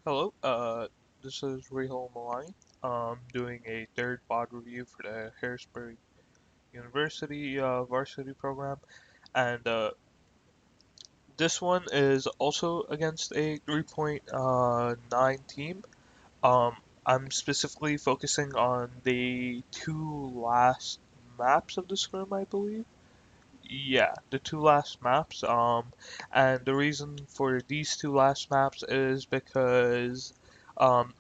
Hello, this is Rahul Malani. Doing a third VoD review for the Harrisburg University varsity program, and this one is also against a 3.9 team. Um, I'm specifically focusing on the two last maps of the scrim, I believe. Yeah, the two last maps. And the reason for these two last maps is because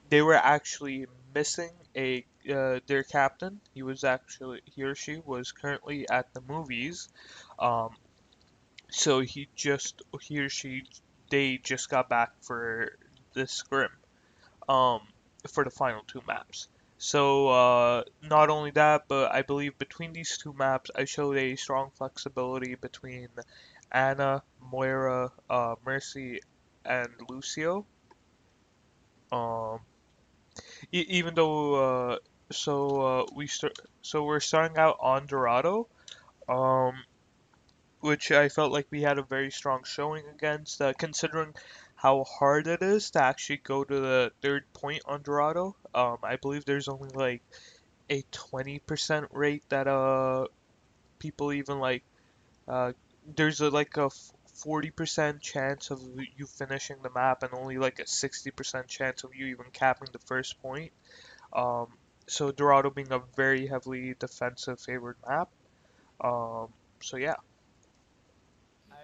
they were actually missing a their captain. He or she was currently at the movies. Um, so he or she they just got back for the scrim um, for the final two maps. So not only that, but I believe between these two maps, I showed a strong flexibility between Anna, Moira, Mercy, and Lucio. Um, even though so we're starting out on Dorado, um, which I felt like we had a very strong showing against, considering how hard it is to actually go to the third point on Dorado. I believe there's only like a 20% rate that people even like there's like a 40% chance of you finishing the map and only like a 60% chance of you even capping the first point. Um, so Dorado being a very heavily defensive favored map. Um, so yeah. Yeah,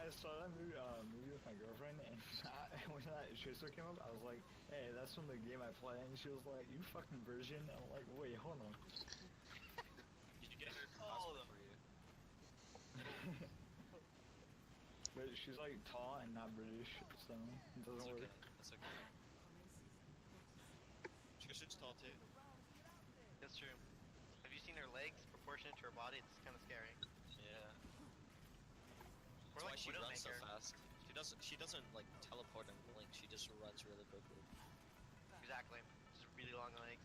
I saw that movie with my girlfriend, and when that tracer came up, I was like, "Hey, that's from the game I play," and she was like, "You fucking virgin." And I'm like, "Wait, hold on." Did you get her passport for you? But she's like tall and not British, so it doesn't That's work. okay. That's okay. Tristan's tall too. That's true. Have you seen her legs proportionate to her body? It's kind of scary. Yeah. Or That's why like she runs so Widowmaker. fast. She doesn't like teleport and blink. She just runs really quickly. Exactly. Just really long legs.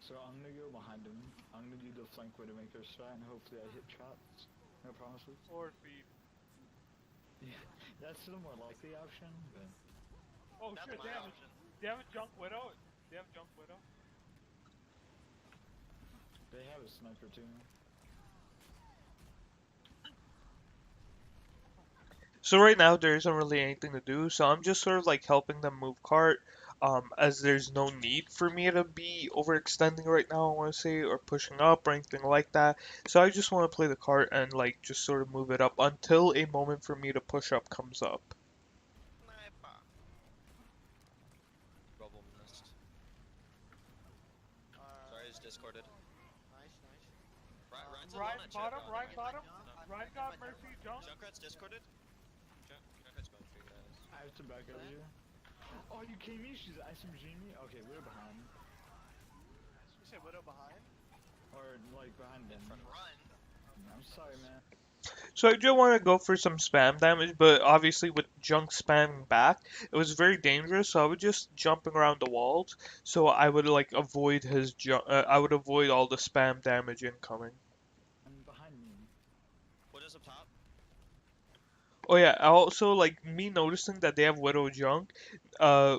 So I'm gonna go behind him. I'm gonna do the flank Widowmaker strat, and hopefully I hit traps. No promises. Or feet. Yeah, that's the more likely option, but Oh That's shit, my damn it. option. They have a junk widow? They have junk widow? they have a sniper too. So right now there isn't really anything to do, so I'm just sort of like helping them move cart, as there's no need for me to be overextending right now, I want to say, or pushing up or anything like that. So I just want to play the cart and like just sort of move it up until a moment for me to push up comes up. Sniper. Rubble missed. Sorry, he's discorded. Nice, nice. Ryan's alone Ryan at bottom, Junkrat. Ryan bottom. No. Ryan got Mercy junk. Junkrat's discorded. Junkrat's going for you guys. I have to back over you. Oh, you kidding me? She's SMGing me? Okay, we're behind. You say widow behind? Or, like, behind them. Run. I'm sorry, man. So I do want to go for some spam damage, but obviously with junk spamming back, it was very dangerous. So I was just jumping around the walls, so I would like avoid his jump. I would avoid all the spam damage incoming. And behind me. What is up top? Oh yeah, also like me noticing that they have Widow Junk, uh,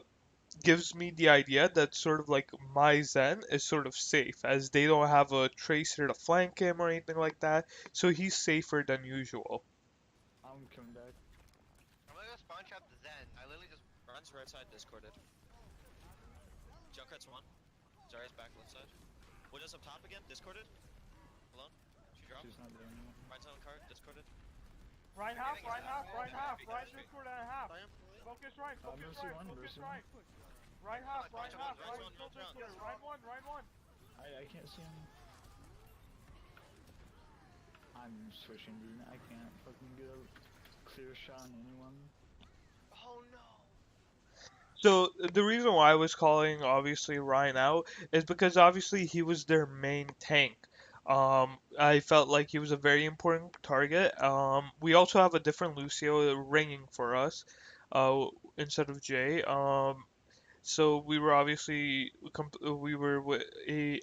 gives me the idea that sort of like my Zen is sort of safe, as they don't have a tracer to flank him or anything like that, so he's safer than usual. I'm coming back. I'm gonna go spawn trap the Zen. I literally just. Ryan's right side discorded. Junkrat's one. Zarya's back left side. What is up top again? Discorded. Alone. She dropped. She's not there anymore. Ryan's on cart. Discorded. Ryan half, Ryan half, Ryan half, Ryan Discord and a half. Sorry, Focus right, focus Mercy right, one, focus Mercy right. Ryan half, Ryan half, Ryan's Ryan one, still Ryan's Discord. Ryan one, Ryan one. I can't see him. I'm switching, dude. I can't fucking get a clear shot on anyone. Oh no. So the reason why I was calling obviously Ryan out is because obviously he was their main tank. I felt like he was a very important target. We also have a different Lucio ringing for us, instead of Jay. So we were obviously we were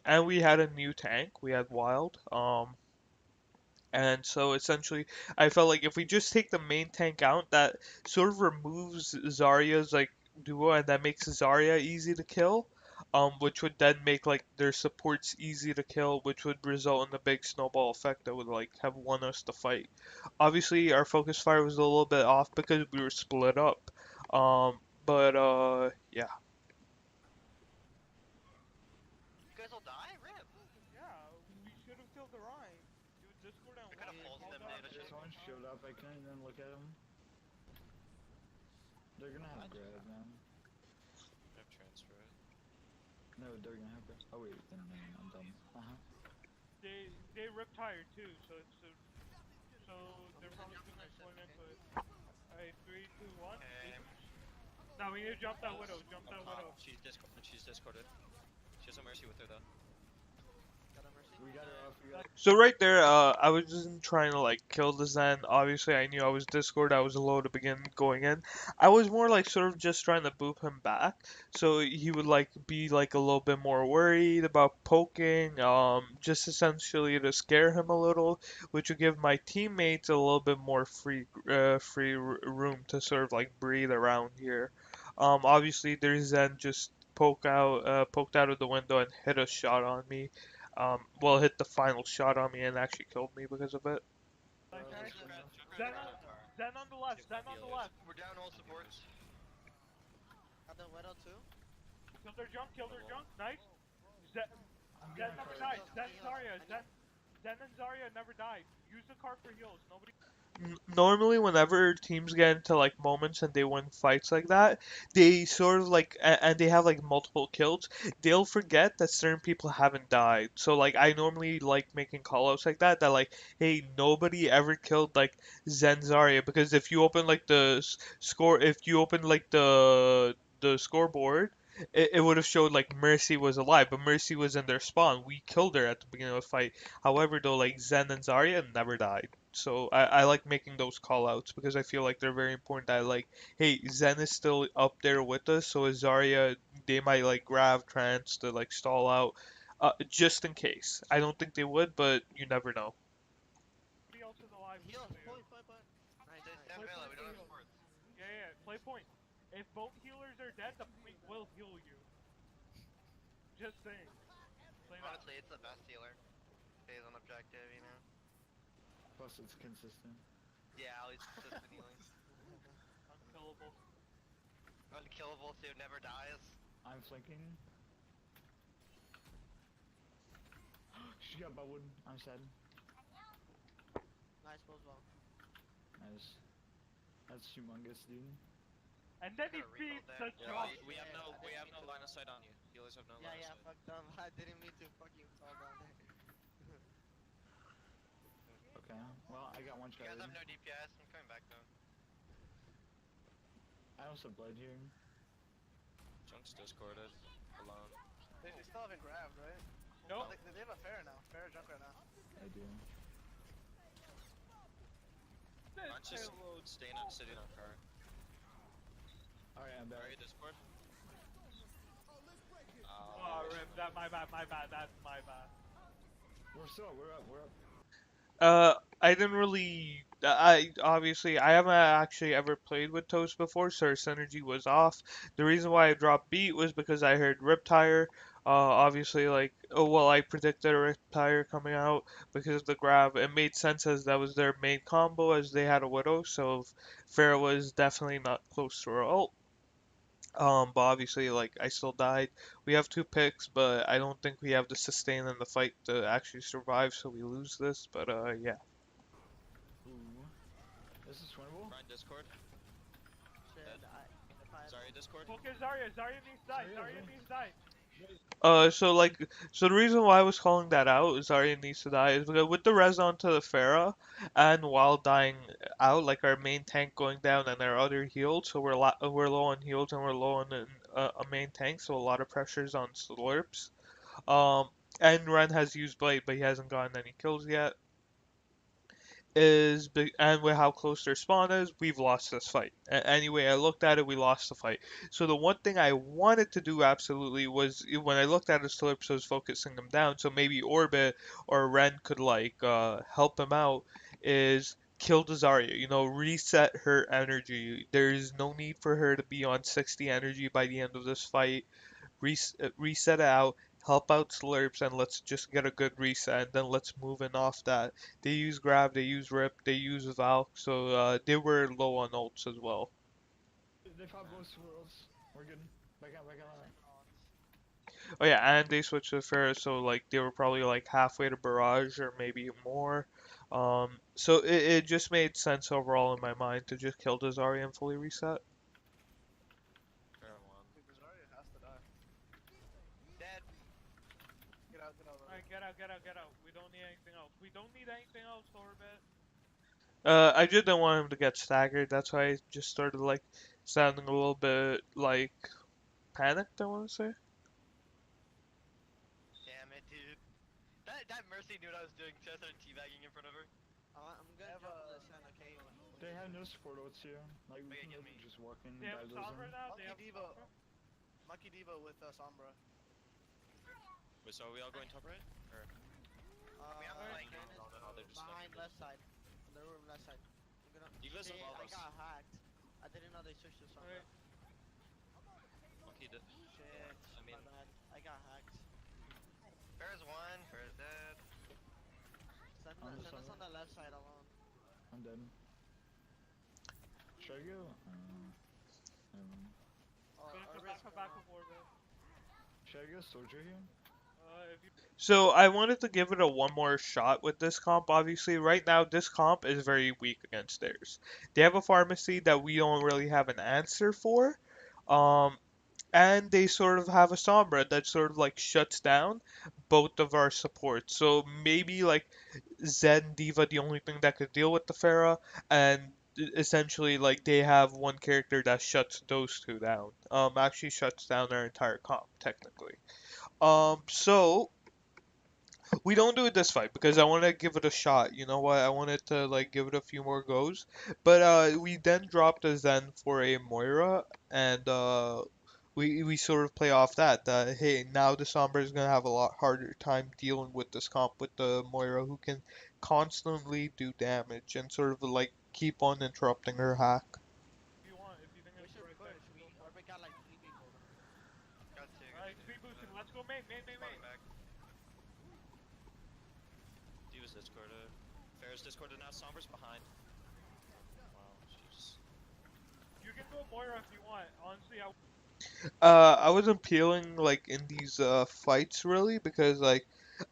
and we had a new tank. We had Wild. And so essentially, I felt like if we just take the main tank out, that sort of removes Zarya's like duo, and that makes Zarya easy to kill, which would then make like their supports easy to kill, which would result in a big snowball effect that would like have won us the fight. Obviously, our focus fire was a little bit off because we were split up, but yeah. You guys all die? Rip. Yeah, we should have killed the Rhine. It was Discord and I could have one. pulsed them, Called out dude. the Someone showed up, I couldn't even look at them. They're gonna have grab, man. I have transfer it. No, they're gonna have grab. Oh wait, then I'm dumb. They rip tire too, so they're probably gonna join into it. Alright, 3, 2, 1. Okay. Now we need to jump that widow. Jump that widow. She's discorded. She has no mercy with her though. Got a mercy? We got her off. We got her. So right there, I wasn't trying to like kill the Zen. Obviously, I knew I was Discord. I was low to begin going in. I was more like sort of just trying to boop him back, so he would like be like a little bit more worried about poking. Just essentially to scare him a little, which would give my teammates a little bit more room to sort of like breathe around here. Obviously, their Zen just poked out of the window and hit a shot on me. Well, hit the final shot on me and actually killed me because of it. Okay. Zen Zen on the left. Zen on the left. We're down all supports. Got the widow too? Kill their junk. Kill their junk. Nice. Zen I'm Zen getting never close. died. Zen Zarya. Zen and Zarya never died. Use the cart for heals. Nobody. Normally, whenever teams get into like moments and they win fights like that, they sort of like and they have like multiple kills, they'll forget that certain people haven't died. So like I normally like making callouts like that like hey, nobody ever killed like Zen Zarya, because if you open like the score, if you open like the scoreboard, it would have showed like Mercy was alive, but Mercy was in their spawn. We killed her at the beginning of the fight. However, though, like Zen and Zarya never died. So I like making those call outs because I feel like they're very important. That like, hey, Zen is still up there with us, so is Zarya. They might like grab trance to like stall out, just in case. I don't think they would, but you never know. Nobody else is alive. Heal, Except for you. point. Nice. Stand Vela, we don't have supports. Yeah. Play point. If both healers are dead, the point will heal you. Just saying. Play that. Honestly, it's the best healer. Stays on objective, you know? Plus, it's consistent. Yeah, at least consistent healing. Unkillable. Unkillable too, never dies. I'm flanking. She got bubbled. I'm sad. Nice as well. Nice. That's humongous, dude. And then he Kinda reload beats there. the Yeah, jump. we have no line of sight on you. Healers have no line Yeah, of sight. fucked up. I didn't mean to fucking fall down there. Okay. Well, I got one You shot. guys in. have no DPS, I'm coming back though. I also bled here. Junk's discorded. Alone. They still haven't grabbed, right? Nope. They have a fair now. Fair junk right now. I do. Aren't just sitting on car. Alright, I'm back. Are you Discord? Oh, rip. That my bad. That's my bad. We're up. I didn't really. I obviously I haven't actually ever played with Toast before, so our synergy was off. The reason why I dropped beat was because I heard Riptire. Obviously, like, oh well, I predicted a Riptire coming out because of the grab. It made sense as that was their main combo, as they had a Widow, so Pharah was definitely not close to her ult. But obviously, like, I still died. We have two picks, but I don't think we have the sustain in the fight to actually survive, so we lose this. But yeah. Ooh. This is winnable. Ryan Discord. Shit, Dead. Sorry, Discord. Focus Zarya. Zarya needs to die. Zarya needs to die. So the reason why I was calling that out, Zarya needs to die, is because with the res onto the Pharah, and while dying out, like our main tank going down and our other healed, so we're low on heals and we're low on a main tank, so a lot of pressures on slurps. And Ren has used Blade, but he hasn't gotten any kills yet. and with how close their spawn is, we've lost this fight. Anyway, I looked at it, we lost the fight. So the one thing I wanted to do absolutely was when I looked at his Calypso was focusing him down, so maybe Orbit or Ren could like help him out, is kill Zarya, reset her energy. There's no need for her to be on 60 energy by the end of this fight. Reset it out, help out Slurps, and let's just get a good reset, and then let's move in off that. They use Grab, they use Rip, they use Valk, so they were low on ults as well. They fought both worlds. We're good. Back out, back out. Oh yeah, and they switched to Pharah, so like they were probably like halfway to Barrage or maybe more. So it just made sense overall in my mind to just kill Zarya and fully reset. Fair one. Dude, Zarya has to die. Dead. Get out, get out. Alright, get out, get out, get out. We don't need anything else. We don't need anything else, Orbit. I just didn't want him to get staggered. That's why I just started like sounding a little bit like panicked, I want to say. Damn it, dude. That Mercy knew what I was doing, so I started teabagging in front of her. I'm gonna Have jump on a- the sand, okay? They have no support ults here. Like, we Okay, can get me. just walk in, They have dive those Sombra in. now? They Monkey have Diva. Sombra? Monkey Diva with Sombra. Wait, so are we all going top right? Or We have Alright, like no, they're just behind like- left side. On the room left side. I'm gonna. Diva's Shit, above I us. got hacked. I didn't know they switched to Sombra. Alright. Monkey did. Shit, I mean- my bad. I got hacked. Farrah's one, Farrah's dead. Send us on the left side alone. I'm dead. Should I go? Oh, Come back with Orbit. Should I go soldier here? If you So I wanted to give it a one more shot with this comp. Obviously, right now this comp is very weak against theirs. They have a pharmacy that we don't really have an answer for. And they sort of have a Sombra that sort of like shuts down both of our supports. So maybe like Zen Diva the only thing that could deal with the Pharah, and essentially like they have one character that shuts those two down. Actually shuts down their entire comp technically. So we don't do it this fight because I want to give it a shot. You know what? I wanted to like give it a few more goes. But we then dropped a Zen for a Moira, and we sort of play off that. Hey, now the Sombra is gonna have a lot harder time dealing with this comp with the Moira, who can constantly do damage and sort of like keep on interrupting her hack. want, if you think We it's the should right push. thing. Orbit got like 3 people. Got two. Alright, speed boosting. Let's go main. Falling back. Diva's discorded. Farrah's discorded now. Sombra's behind. Wow, she's. You can go Moira if you want. Honestly, I wasn't peeling like in these fights really because like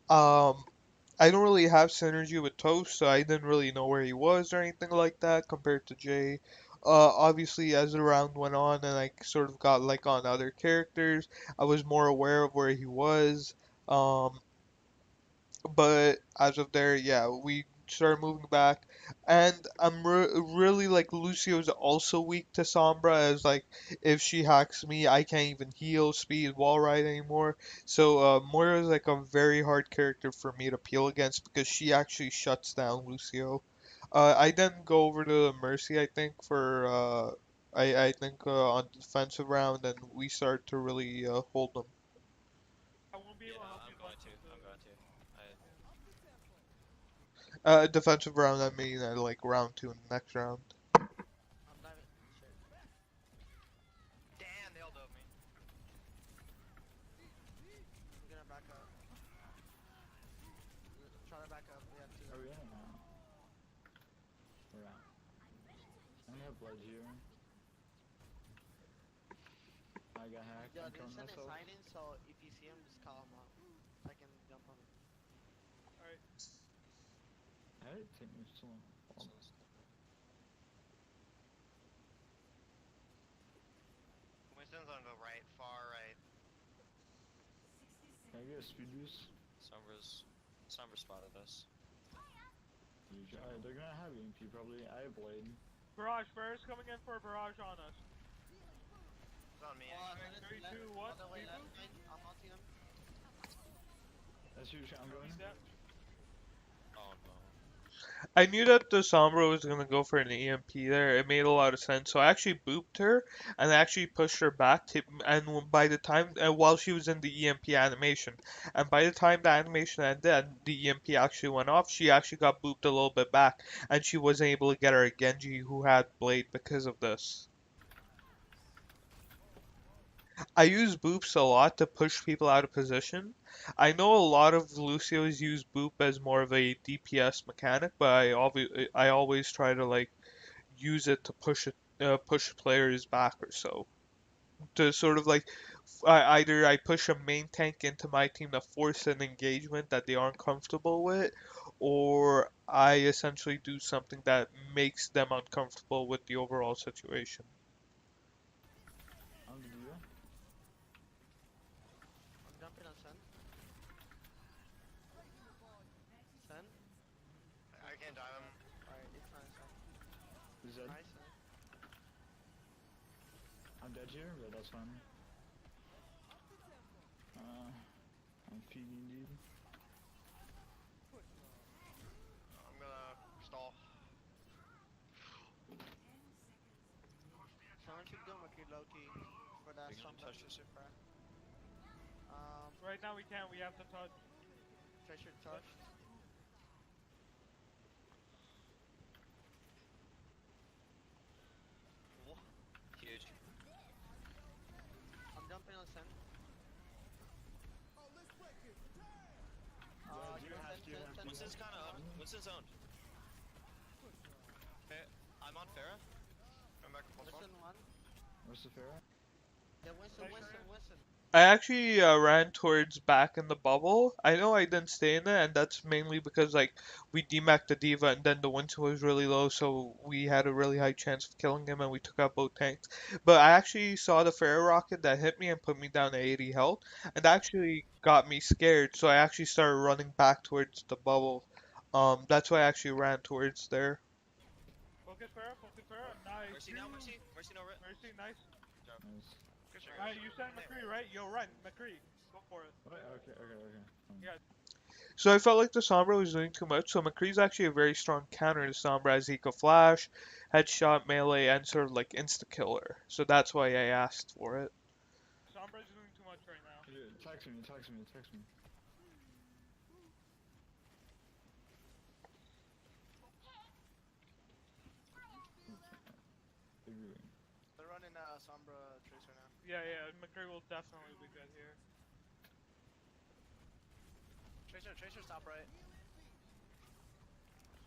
I don't really have synergy with Toast, so I didn't really know where he was or anything like that compared to Jay. Obviously, as the round went on and I sort of got like on other characters, I was more aware of where he was. Um, but as of there, yeah, we started moving back, and really like Lucio's also weak to Sombra, as like if she hacks me, I can't even heal, speed, wall ride anymore. So Moira is like a very hard character for me to peel against because she actually shuts down Lucio. I then go over to Mercy, I think, for I think on defensive round, and we start to really hold them. I won't be Yeah, able to help you I'm going much to. with the... I'm going to. Defensive round, I mean, like round two in the next round. I'm diving. Shit. Damn, they all dove me. I'm gonna back up. Try to back up. We have 2. Are we in or not? We're out. I'm gonna have blood here. I got hacked. Yo, I'm they killing send a myself. sign in, so if you see him, just call him out. So I can jump on him. Alright. How did it take me so long? Winston's on the right, far right. Can I get a speed boost? Sombra spotted us. Huge. Alright, they're gonna have EMP probably. I have blade. Barrage, Bear's coming in for a barrage on us. It's on me. Oh, actually. Three, left, two, one, on the way speed left boost. side. I'm mounting him. That's huge. I'm going. He's dead. Oh no. I knew that the Sombra was gonna go for an EMP there. It made a lot of sense. So I actually booped her and I actually pushed her back to, and by the time while she was in the EMP animation, and by the time the animation ended and the EMP actually went off, she actually got booped a little bit back, and she wasn't able to get her Genji who had Blade because of this. I use boops a lot to push people out of position. I know a lot of Lucios use boop as more of a DPS mechanic, but I always try to like use it to push players back or so. To sort of like either I push a main tank into my team to force an engagement that they aren't comfortable with, or I essentially do something that makes them uncomfortable with the overall situation. On the deal. I'm jumping on Sen. Sen? I can't dive him. Alright, it's fine, Sen. He's dead. Nice, Sen. I'm dead here, but that's fine. I'm feeding dude. I'm gonna stall. Someone should go McCree low-key for that We can Sombra. touch this. Right now we can't. We have to touch. Treasure touched. Huge. I'm jumping on Sen. Sen. Winston's kinda up. Winston's owned. Okay, I'm on Farah. I'm back to plus one. Winston 1. Where's the Pharaoh? Yeah, Winston. I actually ran towards back in the bubble. I know I didn't stay in it, and that's mainly because like we demacked the Diva, and then the Winston was really low, so we had a really high chance of killing him, and we took out both tanks. But I actually saw the Pharaoh rocket that hit me and put me down to 80 health, and that actually got me scared. So I actually started running back towards the bubble. That's why I actually ran towards there. Focus Farah. Nice. Mercy now, Mercy. Mercy no rit. Mercy, nice. Nice. Alright, you sent McCree, right? Yo, run, McCree. Go for it. What? Okay. Yeah. So I felt like the Sombra was doing too much, so McCree's actually a very strong counter to Sombra as he could flash, headshot, melee, and sort of like insta-killer. So that's why I asked for it. Sombra's doing too much right now. Text me. They're running Sombra Tracer now. Yeah, McCree will definitely be good here. Tracer stop right.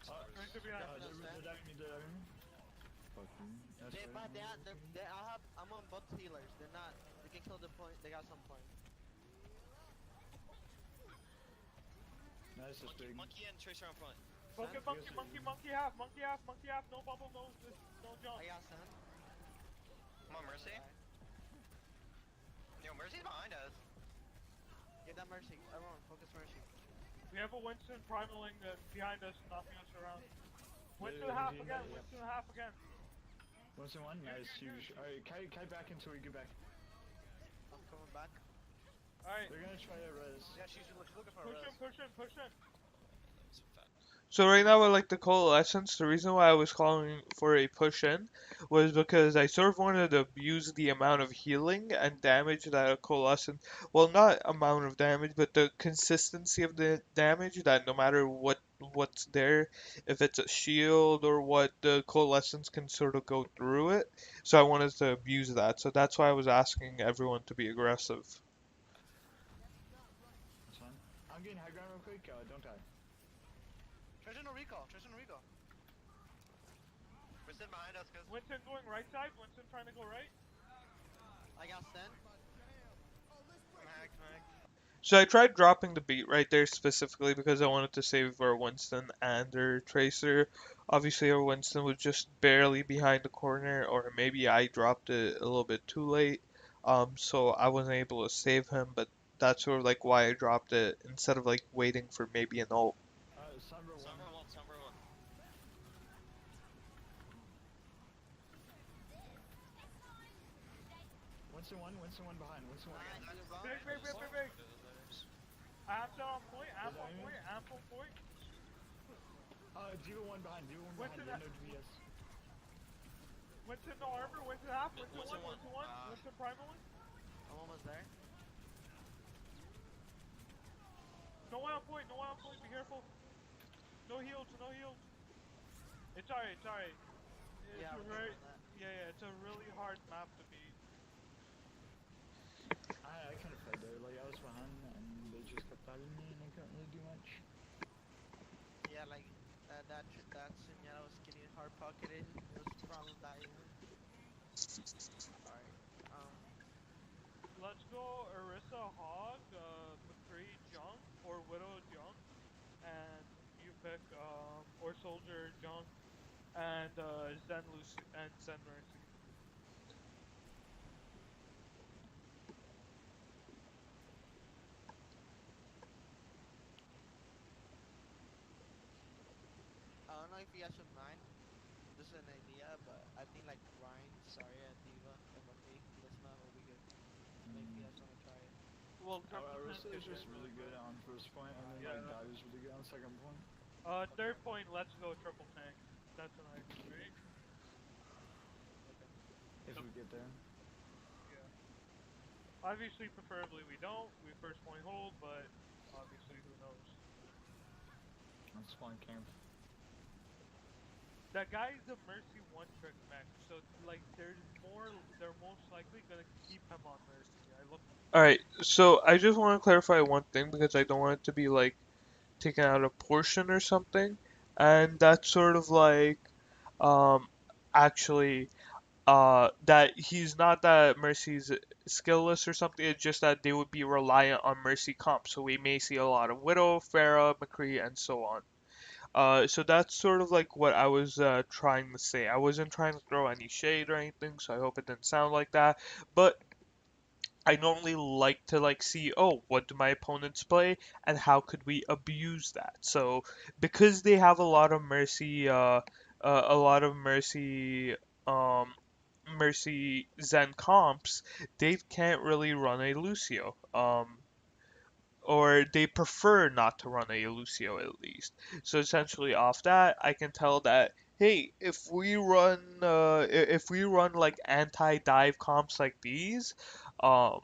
Tracer behind. They're diving me. Fuck you. That's They, right. but I'm on both healers. They're not. They can kill the point. They got some point. Nice, that's big. Monkey and Tracer on front. Focus, monkey half, no bubble, no jump. I got Sen. Come on, Mercy. Yo, Mercy's behind us. Get that Mercy. Everyone, focus Mercy. We have a Winston primaling behind us, knocking us around. Winston half again. Winston 1, nice, huge. Alright, kite back until we get back. I'm coming back. Alright, They're gonna try to res. Yeah, she's looking for a push res. in. So right now with like the coalescence, the reason why I was calling for a push in was because I sort of wanted to abuse the amount of healing and damage that a coalescent, well not amount of damage, but the consistency of the damage that no matter what's there, if it's a shield or what, the coalescence can sort of go through it. So I wanted to abuse that. So that's why I was asking everyone to be aggressive. That's fine. I'm getting high ground real quick, don't die. Treasure no recall. Winston behind us, cause Winston going right side, Winston trying to go right. I got Sen. I'm hacked. So I tried dropping the beat right there specifically because I wanted to save our Winston and our Tracer. Obviously our Winston was just barely behind the corner, or maybe I dropped it a little bit too late. So I wasn't able to save him, but that's sort of like why I dropped it instead of like waiting for maybe an ult. Sombra 1. Sombra 1. Winston 1 behind. Winston 1 behind. Big. Amp on point. Diva 1 behind, Diva 1 What's behind, in no DPS. What's in the armor? What's in half? What's in What's in one? one? What's in one? What's in primal one? I'm almost there. No one on point. No one on point. Be careful. No heals. No heals. It's alright. It's alright. It's Yeah, a we can very run that. yeah. It's a really hard map to beat. I kind of fed there, like I was behind and they just kept fighting me and I couldn't really do much. Yeah, like that Senora was getting hard pocketed. It was problem diver. Alright. Let's go Orisa Hog, McCree Jung, or Widow Jung, and you pick or Soldier Jung, and Zen Lucy and Zen Mercy. I don't know if you guys would mind. This is an idea, but I think like Ryan, Zarya, Diva, and McCree, Lisma will be good. I mean, if you guys want to try it. Well, Triple Tank Arista is is just really good on first point and then like Yeah. Dive is really good on second point. Third point. Let's go Triple Tank. That's an idea, right? If we get there. Yeah. Obviously, preferably we don't. We first point hold, but obviously, who knows? On spawn camp. That guy's a Mercy one trick mech, so like they're most likely gonna keep him on Mercy. I looked. Alright, so I just want to clarify one thing because I don't want it to be like taken out of portion or something, and that's sort of like um actually that he's not that Mercy's skillless or something. It's just that they would be reliant on Mercy comp, so we may see a lot of Widow, Pharah, McCree, and so on. So that's sort of like what I was trying to say. I wasn't trying to throw any shade or anything, so I hope it didn't sound like that. But I normally like to like see, oh, what do my opponents play, and how could we abuse that? So because they have a lot of um, mercy Zen comps, they can't really run a Lucio. Or they prefer not to run a Lucio at least. So essentially, off that, I can tell that hey, if we run like anti-dive comps like these, um,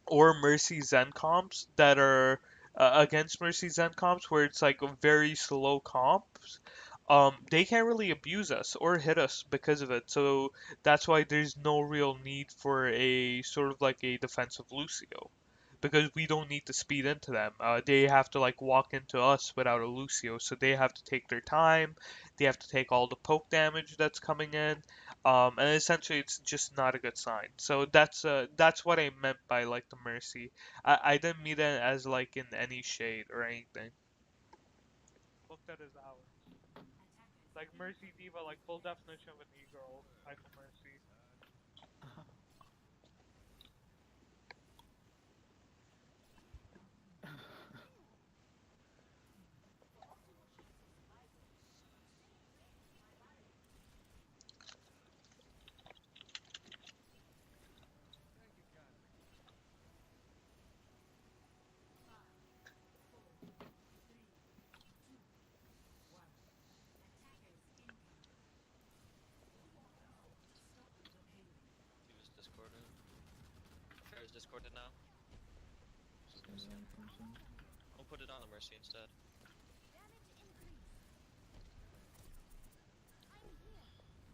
or Mercy Zen comps that are against Mercy Zen comps where it's like a very slow comps, they can't really abuse us or hit us because of it. So that's why there's no real need for a sort of like a defensive Lucio because we don't need to speed into them. They have to like walk into us without a Lucio, so they have to take their time. They have to take all the poke damage that's coming in, and essentially it's just not a good sign. So that's what I meant by like the mercy. I didn't mean it as like in any shade or anything. Looked at his hours. Like Mercy Diva, like full definition of an e-girl type of Mercy. He was discorded. Fair is discorded now. We'll put it on the Mercy instead.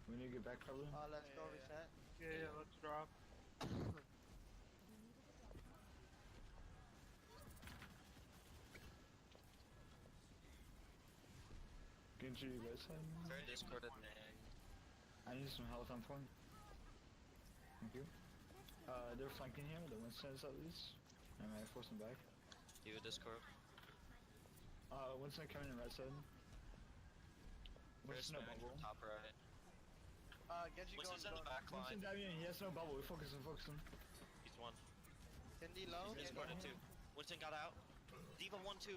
We need to get back cover. Let's go reset. Yeah, let's drop. Genji, you guys side. Fair discorded Nang. I need some health on point. Thank you. They're flanking here, the Winston's at least. I might force them back. You discord. Winston coming in right side. Fair's Winston no spamming bubble. from top right. Genji Winston's in going. the back Winston line. diving in, he has no bubble. We focus him, focus him. He's one. Cindy low. He's discorded two. Winston got out. Diva 1-2.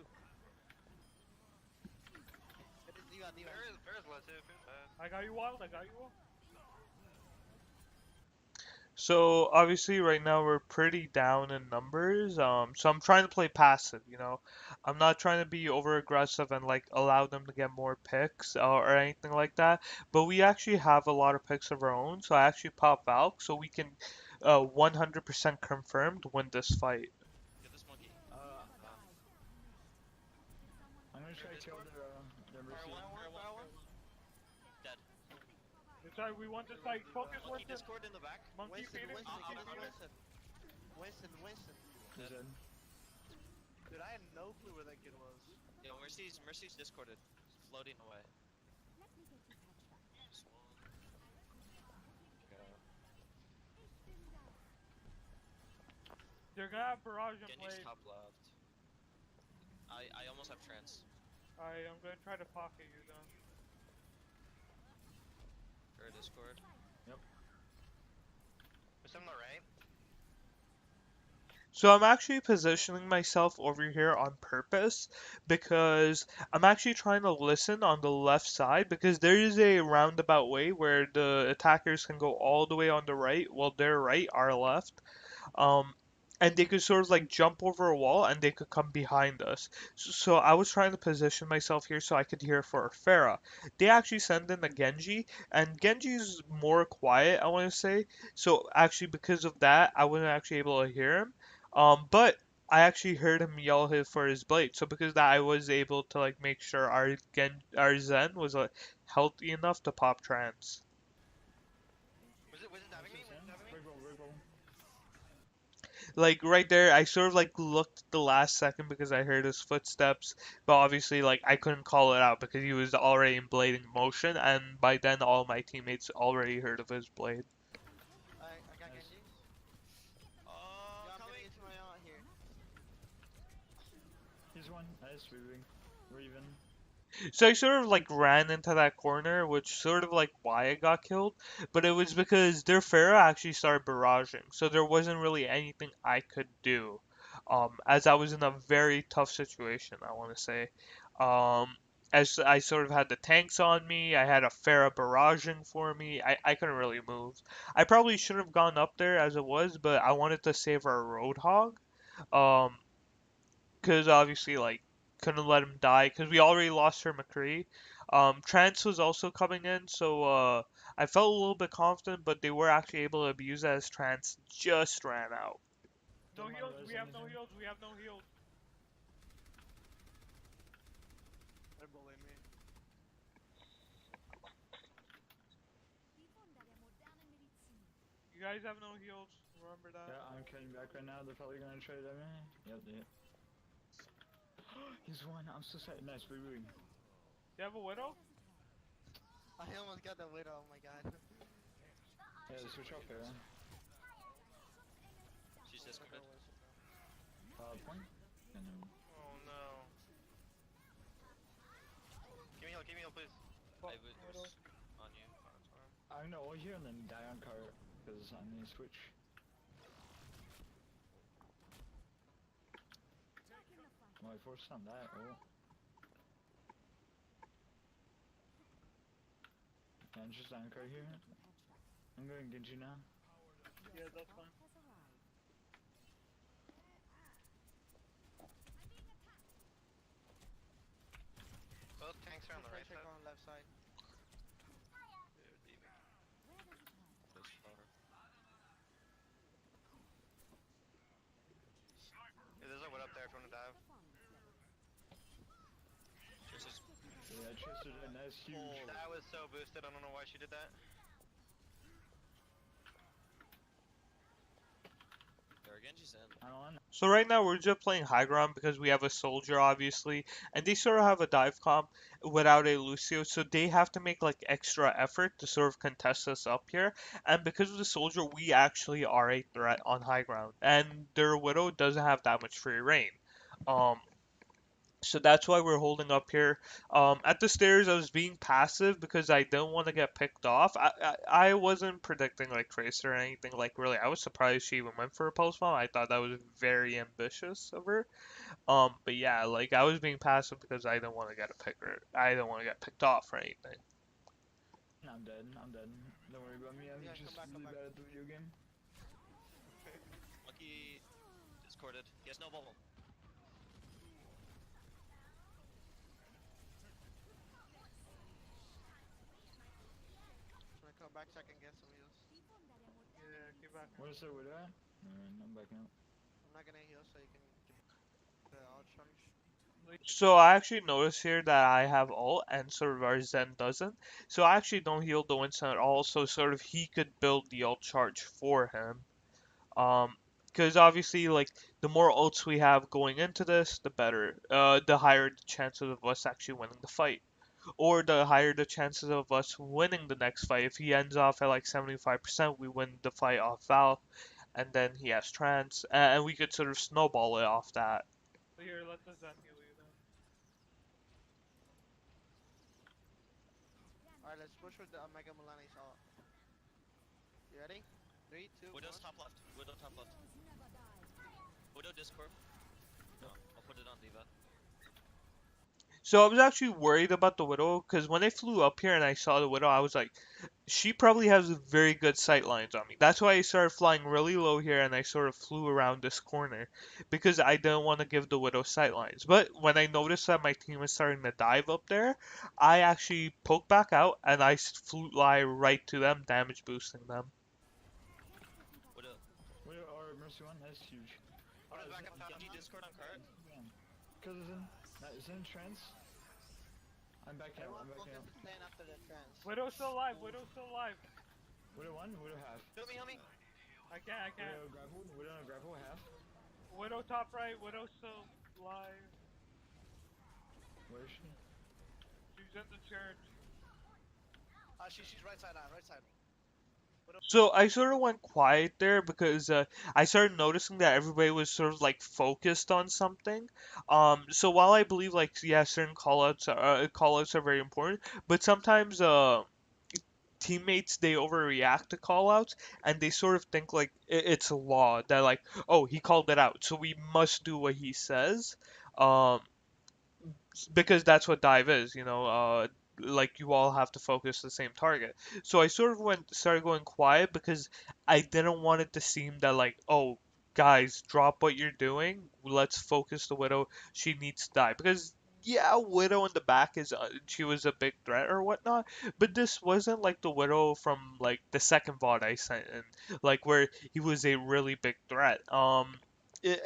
Diva. Fair is low too. I got you wild. I got you wild. So obviously right now we're pretty down in numbers. So I'm trying to play passive, you know. I'm not trying to be over aggressive and like allow them to get more picks or anything like that. But we actually have a lot of picks of our own, so I actually pop Valk so we can 100% confirmed win this fight. Get this monkey. I'm gonna try to kill their Mercy. Dead. Sorry, we want this fight. Focus, Monkey Discord in the back. Monkey Winston, Phoenix. Winston, Monkey give us Phoenix. Winston. Winston. He's dead. Dude, I had no clue where that kid was. Yo, Mercy's discorded. Floating away. Swan. Go. They're gonna have barrage in Genji's play. top left. I almost have trance. Alright, I'm gonna try to pocket you though. For Discord. Is on the right? So I'm actually positioning myself over here on purpose because I'm actually trying to listen on the left side because there is a roundabout way where the attackers can go all the way on the right, while their right, our left. Um, and they could sort of like jump over a wall and they could come behind us. So I was trying to position myself here so I could hear for Farah. They actually send in a Genji, and Genji's more quiet, I want to say. So actually, because of that, I wasn't actually able to hear him. But I actually heard him yell for his blade. So because of that, I was able to like make sure our Zen was like healthy enough to pop trance. Was it diving me? Was it diving me? Wiggle. Like right there, I sort of like looked the last second because I heard his footsteps, but obviously like I couldn't call it out because he was already in blading motion, and by then all my teammates already heard of his blade. I got Nice. Genji. Oh, Yo, I'm gonna coming. use my ult here. He's one. Nice, we're even. So I sort of like ran into that corner, which sort of like why I got killed, but it was because their Pharah actually started barraging, so there wasn't really anything I could do, as I was in a very tough situation, I want to say. Um, as I sort of had the tanks on me, I had a Pharah barraging for me, I couldn't really move. I probably should have gone up there as it was, but I wanted to save our Roadhog. Um, because obviously like couldn't let him die because we already lost her McCree. Trance was also coming in, so I felt a little bit confident, but they were actually able to abuse that as Trance just ran out. No heals, we have no heals, we have no heals. They're bullying me. You guys have no heals, remember that? Yeah, I'm coming back right now. They're probably gonna try to me. Yep. He's one. I'm so sad. Nice, we're moving. You have a widow? I almost got the widow. Oh my god. Yeah, switch off here. She's discorded. Point. And then Oh no. Give me heal, please. I was on you. I'm gonna ult here and then die on cart because I'm gonna switch. Oh, I forced on that. Oh. Yeah, I'm just on cart here. I'm going Genji now. Yeah, that's fine. Both tanks are on the right Check side. on left side. This far. Yeah, there's a wood up there if you want to dive. This is Yeah, Chester did nice, huge. That was so boosted. I don't know why she did that. there again. She's in. I don't know. So right now we're just playing high ground because we have a soldier obviously, and they sort of have a dive comp without a Lucio, so they have to make like extra effort to sort of contest us up here. And because of the soldier, we actually are a threat on high ground, and their widow doesn't have that much free reign. Um, So that's why we're holding up here. At the stairs, I was being passive because I didn't want to get picked off. I wasn't predicting like Tracer or anything like really. I was surprised she even went for a post bomb. I thought that was very ambitious of her. But yeah, like I was being passive because I didn't want to get a picker. I didn't want to get picked off or anything. I'm dead. Don't worry about me. I'm Yeah, just come back. really bad at the video game. Loki discorded. He has no bubble. Just wanna come back so I can get some heals. Yeah, get back. Where's the widow at? I'm backing up. I'm not gonna heal so you can get the alt charge. So I actually noticed here that I have ult and sort of our Zen doesn't. So I actually don't heal the Winston at all. So sort of he could build the ult charge for him. Because obviously like the more ults we have going into this, the better. The higher the chances of us actually winning the fight. Or the higher the chances of us winning the next fight. If he ends off at like 75%, we win the fight off Val, and then he has trance, and we could sort of snowball it off that. Here, let the Zen heal you then. Alright, let's push with the Omega Milani's alt. You ready? 3, 2, 1. Widow's top left. Widow top left. Widow Discord. No, I'll put it on Diva. So I was actually worried about the Widow, because when I flew up here and I saw the Widow, I was like, she probably has very good sight lines on me. That's why I started flying really low here and I sort of flew around this corner, because I didn't want to give the Widow sight lines. But when I noticed that my team was starting to dive up there, I actually poked back out and I fly right to them, damage boosting them. Widow. Widow or Mercy one? That's huge. Widow's back up top. Genji Discord on cart. Cause it's in trance. I'm backing up. Everyone I'm backing focus up. the lane after the trance. Widow's still alive. Widow's still alive. Widow one. Widow half. Heal me, heal me. I can't. Widow grapple. Widow on grapple half. Widow top right. Widow still alive. Where is she? She's in the church. She's right side on, right side. So I sort of went quiet there because I started noticing that everybody was sort of like focused on something. So while I believe like yeah, certain callouts are very important, but sometimes teammates they overreact to callouts and they sort of think like it's a law that like oh he called it out so we must do what he says. Um, because that's what dive is, like you all have to focus the same target. So I sort of started going quiet because I didn't want it to seem that like, oh, guys, drop what you're doing. Let's focus the Widow. She needs to die because yeah, Widow in the back is she was a big threat or whatnot, but this wasn't like the Widow from like the second VoD I sent in, like where he was a really big threat. It,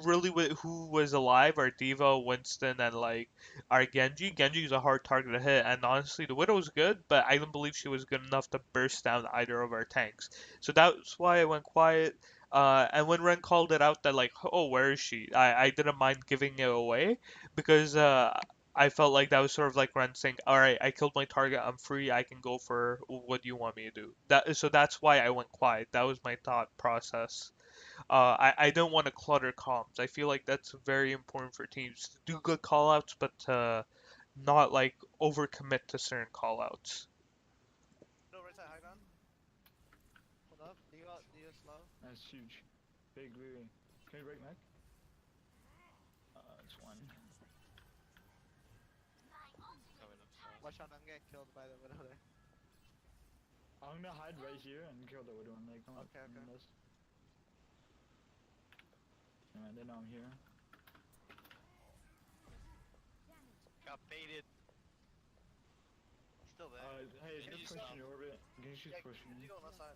really who was alive are Diva, Winston, and like our Genji. Genji is a hard target to hit, and honestly, the Widow's good, but I don't believe she was good enough to burst down either of our tanks. So that's why I went quiet. And when Ren called it out that like, oh, where is she? I didn't mind giving it away because I felt like that was sort of like Ren saying, all right, I killed my target, I'm free, I can go for what do you want me to do. So that's why I went quiet. That was my thought process. I don't want to clutter comms. I feel like that's very important for teams to do good callouts, but not like overcommit to certain callouts. No, right side, high ground. Hold up, Dio slow. That's huge. Big blue. Can you break neck? It's one. Coming up fast. Watch out, don't get killed by the Widow there. I'm gonna hide right here and kill the Widow and like come up. Okay. And then I'm here. Got baited. Still there. Hey, Can you just stop? pushing your orbit. Genji's pushing me. You go on that side.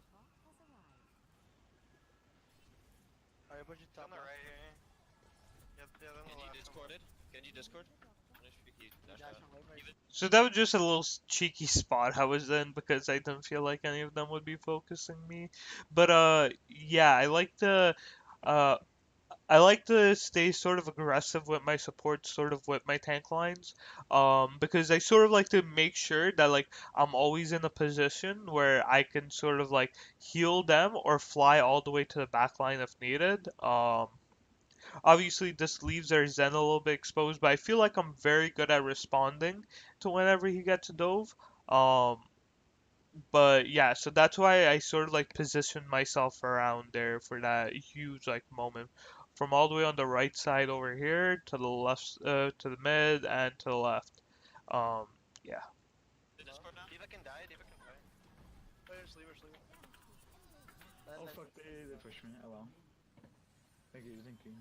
Alright, push it top. On the right here. Yeah, on the left. Genji discorded. Genji Discord. He dashed Dash out. on wave right. So that was just a little cheeky spot I was in because I didn't feel like any of them would be focusing me. But yeah, uh I like to stay sort of aggressive with my support, sort of with my tank lines, because I sort of like to make sure that like I'm always in a position where I can sort of like heal them or fly all the way to the back line if needed. Obviously this leaves our Zen a little bit exposed, but I feel like I'm very good at responding to whenever he gets a dove. Um, but yeah, so that's why I sort of like positioned myself around there for that huge like moment, from all the way on the right side over here to the left, to the mid and to the left. Um, yeah. The Discord now? Diva can die. Diva can die. Leave her. Oh fuck, they pushed me. Oh well. Thank you, thank you.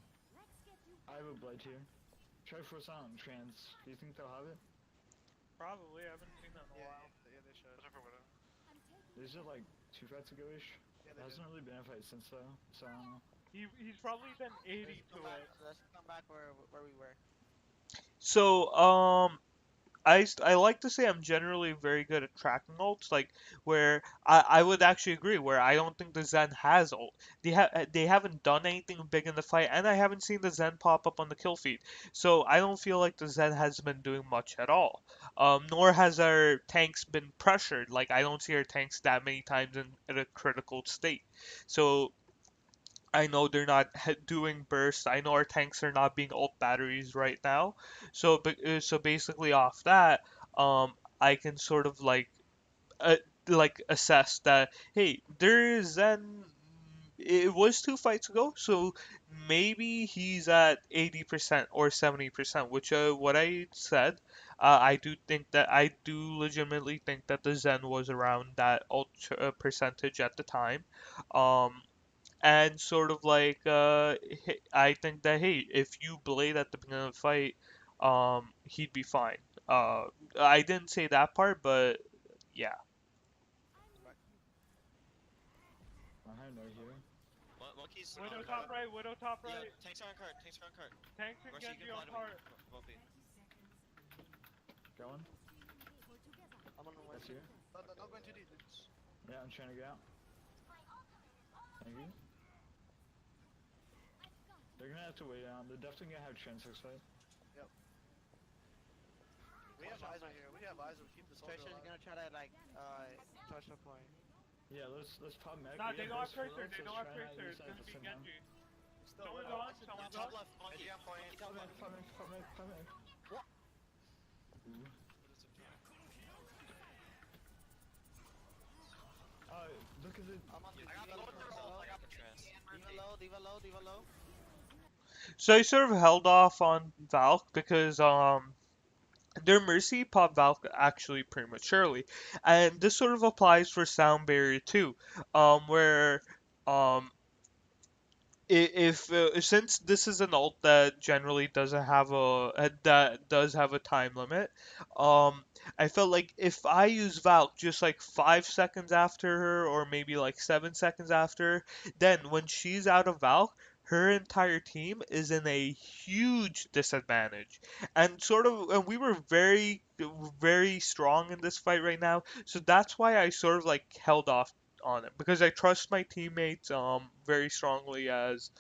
I have a blade here. Try for sound trans. Do you think they'll have it? Probably, I haven't seen that in a Yeah, while. yeah, they should. These are like 2 fights ago-ish. Yeah, There they did. hasn't really been a fight since though, so I don't know. He's probably been 80 to it. Let's come back where we were. So, I like to say I'm generally very good at tracking ults, like where I would actually agree where I don't think the Zen has ult. They haven't done anything big in the fight, and I haven't seen the Zen pop up on the kill feed. So I don't feel like the Zen has been doing much at all. Nor has our tanks been pressured. Like I don't see our tanks that many times in a critical state. So I know they're not doing bursts. I know our tanks are not being ult batteries right now. So basically off that, I can sort of uh, like assess that hey, there is then it was 2 fights ago, so maybe he's at 80% or 70%, which what I said. I do legitimately think that the Zen was around that ult percentage at the time. Um, and sort of I think that hey, if you blade at the beginning of the fight, he'd be fine. Uh, I didn't say that part, but yeah. I have no here. Monkey's Widow on top cart. right, Widow top Yeah, right. tanks are on cart. Tanks are on cart. Tanks and Mercy, you Genji can on blind him. cart. Both of you. Going. I'm on the way. That's here. Don't go into deep. Yeah, I'm trying to get out. Thank you. They're gonna have to wait out. They're definitely gonna have transfix fight. We have eyes over here. We have eyes. We keep the soldier alive. Gonna try to like touch the point. Yeah, let's pop mech. Nah, We they have don't have burst for tracer. us, They let's don't have try and tracer. use It's that gonna at the be same time. Genji. Still Someone's alive. on. Someone's Top on. left, Monkey. Idea point. Pop mech, pop mech, pop mech, pop mech. What? Ooh. Look at it. I'm on the I got diva both their ult. low. I got the trans. Diva low. So I sort of held off on Valk because their Mercy popped Valk actually prematurely, and this sort of applies for Sound Barrier too, where um if since this is an ult that generally doesn't have that does have a time limit, I felt like if I use Valk just like 5 seconds after her or maybe like 7 seconds after, then when she's out of Valk, her entire team is in a huge disadvantage. And we were very strong in this fight right now, so that's why I sort of like held off on it because I trust my teammates very strongly as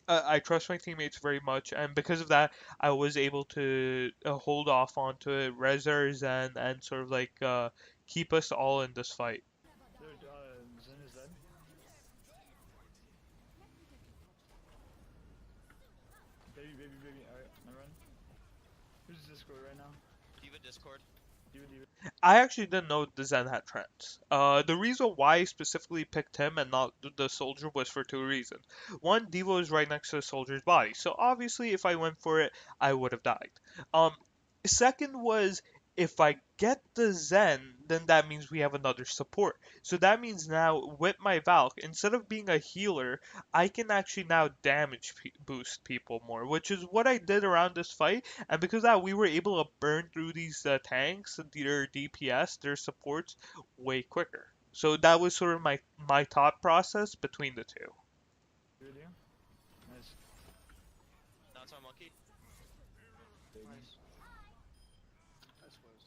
I trust my teammates very much, and because of that, I was able to hold off onto it, reserves and sort of keep us all in this fight. Dude, Zen is dead. Baby. Alright, I'm gonna run. Who's Discord right now? Diva Discord. Diva. I actually didn't know the Zen had trance. The reason why I specifically picked him and not the soldier was for two reasons. One, Devo is right next to the soldier's body, so obviously if I went for it, I would have died. Um, Second was if I get the Zen, then that means we have another support. So that means now with my Valk, instead of being a healer, I can actually now boost people more, which is what I did around this fight. And because of that, we were able to burn through these tanks, their DPS, their supports, way quicker. So that was sort of my thought process between the two. Video. Nice. Now it's on Monkey. Baby. Nice. That's close.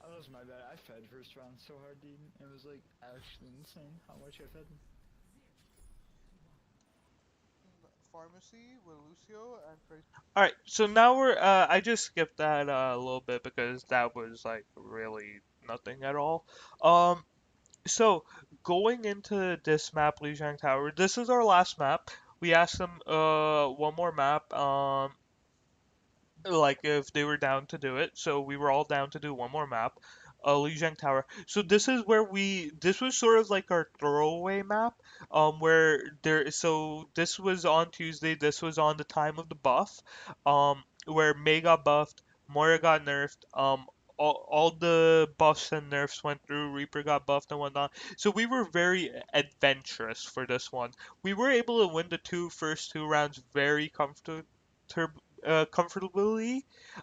That was my bad. I fed first round so hard, dude. It was like actually insane how much I fed. Pharmacy with Lucio and Trace. All right, so now I just skipped that a little bit because that was like really nothing at all. So going into this map, Lijiang Tower, this is our last map. We asked them one more map. Like if they were down to do it. So we were all down to do one more map, Lijiang Tower. So this was sort of like our throwaway map, so this was on Tuesday, this was on the time of the buff, where Mei got buffed, Moira got nerfed, all the buffs and nerfs went through. Reaper got buffed and whatnot. So we were very adventurous for this one. We were able to win the first two rounds very comfortably.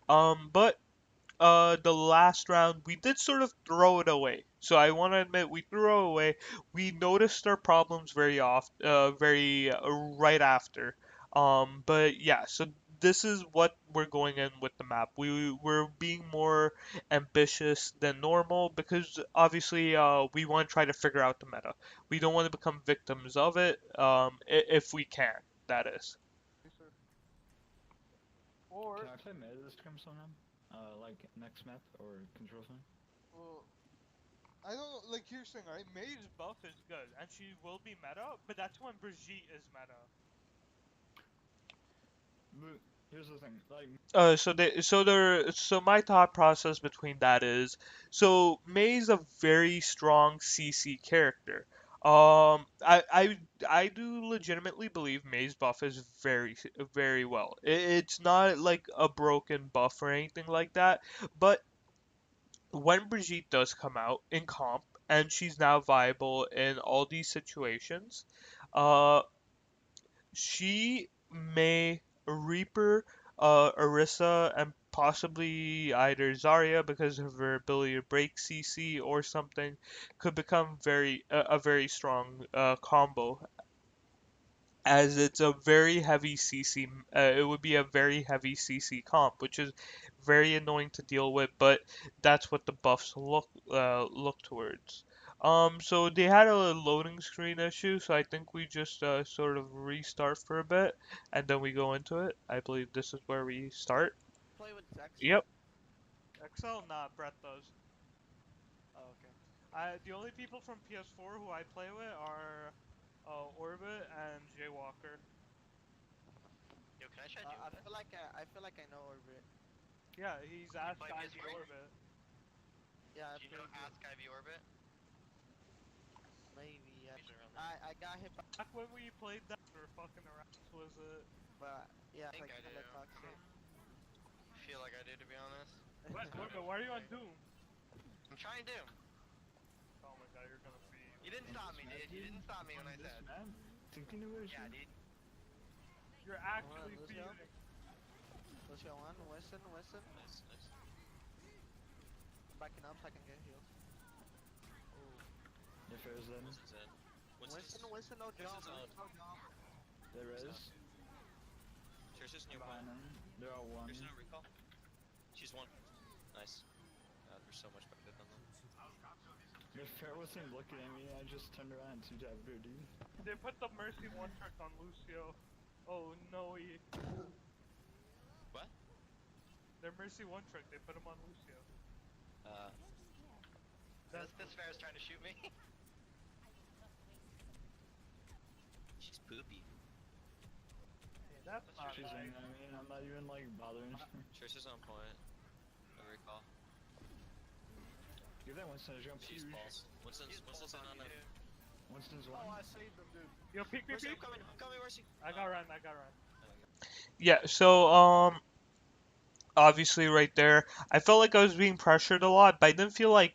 But the last round we did sort of throw it away. So I want to admit we threw it away. We noticed our problems very right after. But yeah, so this is what we're going in with the map. We're being more ambitious than normal because obviously we want to try to figure out the meta. We don't want to become victims of it. If we can, that is. Or Can I play meta this Scrim sometime? Like next map or control zone? well, I don't know. Like here's the thing, right? May's buff is good, and she will be meta, but that's when Brigitte is meta. But here's the thing, like So my thought process between that is, so May's a very strong CC character. I do legitimately believe May's buff is very well. It's not like a broken buff or anything like that, but when Brigitte does come out in comp and she's now viable in all these situations, uh, she may Reaper, Orisa, and possibly either Zarya because of her ability to break CC or something could become a very strong combo as it's a very heavy CC. It would be a very heavy CC comp, which is very annoying to deal with, but that's what the buffs look towards. So they had a loading screen issue, so I think we just sort of restart for a bit, and then we go into it. I believe this is where we start. Play with Zexal? Yep. Excel, nah, Brett does. Oh, okay. The only people from PS4 who I play with are Orbit and Jaywalker. Yo, can I try doing I that? feel like I feel like I know Orbit. Yeah, he's You Ask play Ivy PS4? Orbit. Yeah, I Do you know played with Ask Ivy Orbit? maybe. Yeah. Usually around there. I got hit by, Back when we played that, we were fucking around. Was it? but yeah, I it's think like I do. hella toxic. Feel like I do, to be honest. What? Orbit, why are you on Doom? I'm trying to. Oh my god, you're gonna be. You didn't stop me, dude. You didn't stop me when I this said. map, continuation. Yeah, dude. You're actually let's go. feeding. Let's go on. Weston. Nice, nice. Backing up so I can get heals. If there's then Winston's in. Winston, no jump. Winston's on. No jump. there is. Teresa's new Behind call. them. There are one. There's no recall. She's one. Nice. God, we're so much better than them. The fair wasn't looking at me. I just turned around to jab her, dude. They put the Mercy one trick on Lucio. Oh no, he. What? Their Mercy one trick, they put him on Lucio. This fair is trying to shoot me. She's poopy. That's not She's nice. in. I mean, I'm not even like bothering. Trish is on point. No recall. Give that Winston a jump. She's Huge. false. Winston's in on him. Winston's one. Oh, I saved them, dude. Yo, peek, peek, Mercy, peek. I'm coming, Mercy. I got run. Yeah, so obviously right there, I felt like I was being pressured a lot, but I didn't feel like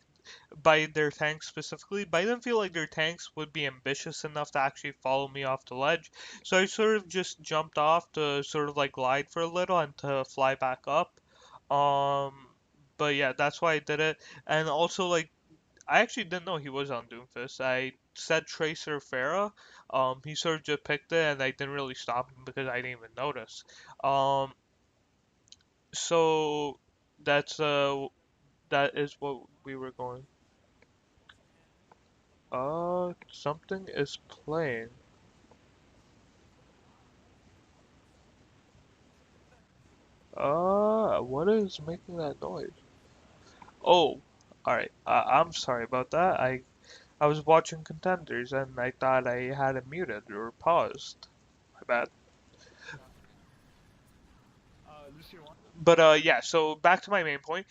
by their tanks specifically, but I didn't feel like their tanks would be ambitious enough to actually follow me off the ledge. So I sort of just jumped off to sort of like glide for a little and to fly back up. Um, but yeah, that's why I did it. And also like I actually didn't know he was on Doomfist. I said Tracer Farah. He sort of just picked it, and I didn't really stop him because I didn't even notice. Um, so that's that is what we were going. Something is playing. What is making that noise? Oh, alright. I'm sorry about that. I was watching Contenders and I thought I had it muted or paused. My bad. Lucio one. But yeah, so back to my main point.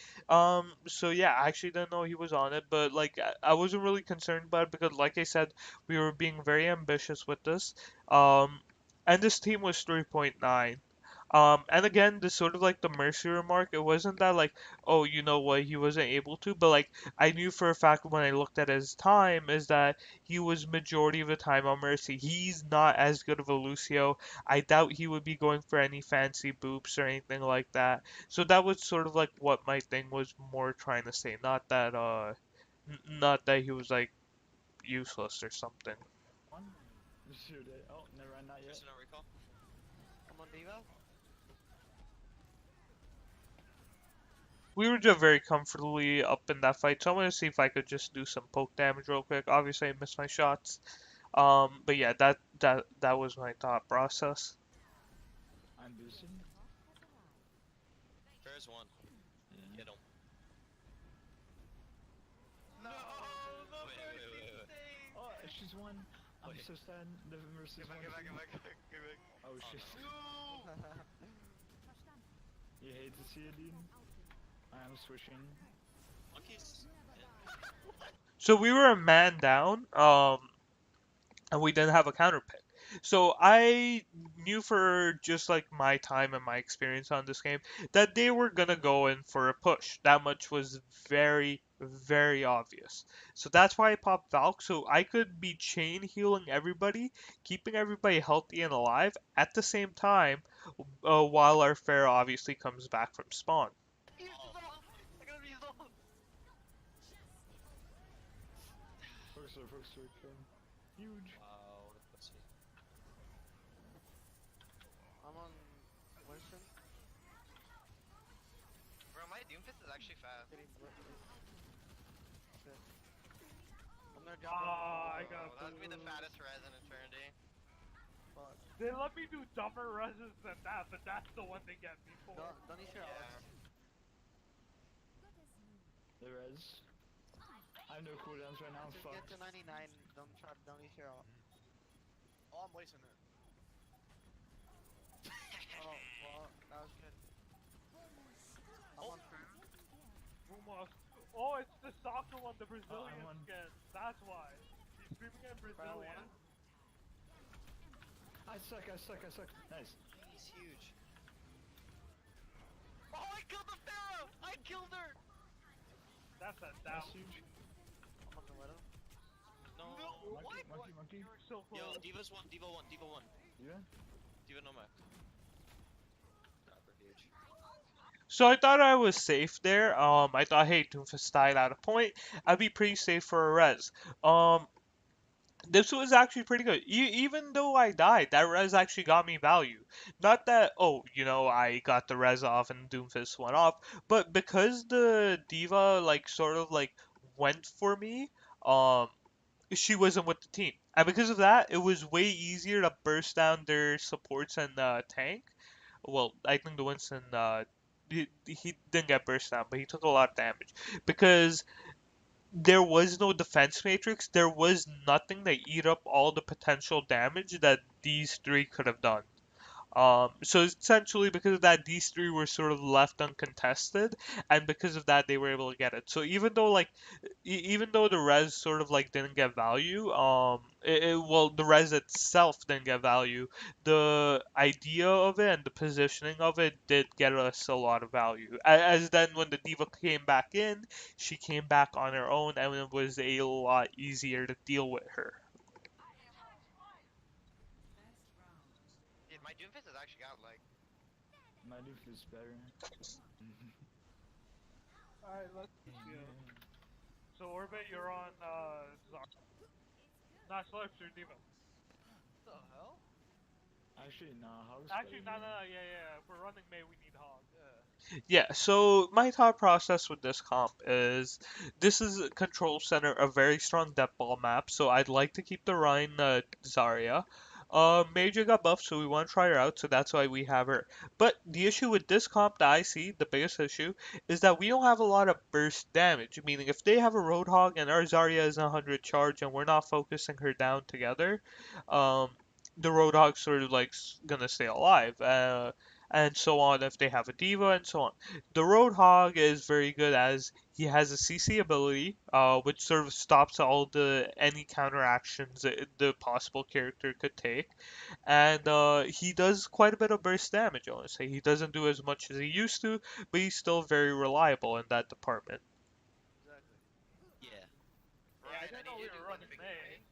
So yeah, I actually didn't know he was on it, but like I wasn't really concerned about it because like I said, we were being very ambitious with this. And this team was 3.9. And again, this sort of like the Mercy remark, it wasn't that like, oh, you know what, he wasn't able to, but like I knew for a fact when I looked at his time is that he was majority of the time on Mercy. He's not as good of a Lucio. I doubt he would be going for any fancy boops or anything like that. So that was sort of like what my thing was more trying to say, not that not that he was like useless or something. One. Shoot it. Oh, never mind, not yet. Just no recall. I'm on Diva. We were just very comfortably up in that fight, so I'm gonna see if I could just do some poke damage real quick. Obviously, I missed my shots. But yeah, that was my thought process. I'm boosting. Fair's one. Yeah. Hit him. No, the Wait, wait, wait, wait. save. Oh, she's one. I'm Wait. so sad. The Mercy's one. Get back, get back, get back, get back. Oh shit. You hate to see it, dude. I am switching. Monkeys. So we were a man down, and we didn't have a counter pick. So I knew for just like my time and my experience on this game that they were gonna go in for a push. That much was very, very obvious. So that's why I popped Valk, so I could be chain healing everybody, keeping everybody healthy and alive at the same time, while our Pharaoh obviously comes back from spawn. He's resolved. I got resolved. Focus, huge. Wow. Let's see. I'm on Winston. Bro, my Doomfist is actually fast. Getting shit. I'm gonna drop Ah, I him. got That would be the fattest res in Eternity. Fuck. They let me do dumber reses than that, but that's the one they get me for. Don't you share Yeah. us? The res. I have no cooldowns right now. Just Fuck. get to 99. Don't you share out. Oh, I'm wasting it. Oh, well, that was good. I'm on Scrim. Almost. Oh, it's the soccer one, the Brazilian won. skin. That's why. He's screaming at Brazilian. I suck. Nice. He's huge. Oh, I killed the Pharaoh! I killed her! That's a That's down. huge. I'm on the Widow. No. Monkey. You were so close. Yo, Diva's one, Diva one, Diva one. Yeah? Diva no mac. Super huge. So I thought I was safe there. I thought, hey, Doomfist died at a point. I'd be pretty safe for a res. This was actually pretty good. Even though I died, that res actually got me value. Not that, oh, you know, I got the res off and Doomfist went off, but because the diva, like, sort of, like, went for me, she wasn't with the team. And because of that, it was way easier to burst down their supports and tank. Well, I think the Winston, he didn't get burst down, but he took a lot of damage. Because there was no defense matrix, there was nothing to eat up all the potential damage that these three could have done. So essentially, because of that, these three were sort of left uncontested, and because of that, they were able to get it. So even though like, even though the res sort of like didn't get value, well, the res itself didn't get value. The idea of it and the positioning of it did get us a lot of value. As then when the diva came back in, she came back on her own, and it was a lot easier to deal with her. Dude, my Doomfist has actually got like. My doof is better. Alright, let's go. So Orbit, you're on not Slurps or Diva. What the hell? Actually, nah. Hog's Actually, better. no, yeah. If we're running May, we need Hog. Yeah. Yeah, so my thought process with this comp is this is a control center, a very strong depth ball map, so I'd like to keep the Rhine Zarya. Major got buffed, so we want to try her out, so that's why we have her. But the issue with this comp that I see, the biggest issue, is that we don't have a lot of burst damage. Meaning, if they have a Roadhog and our Zarya is 100 charge and we're not focusing her down together, the Roadhog's sort of like gonna stay alive. and so on if they have a diva, and so on. The Roadhog is very good as he has a CC ability, which sort of stops all the any counteractions that the possible character could take, and he does quite a bit of burst damage. I want to say he doesn't do as much as he used to, but he's still very reliable in that department. Exactly. Yeah. Yeah, I Ryan, didn't need know you we to do were one running big May. thing.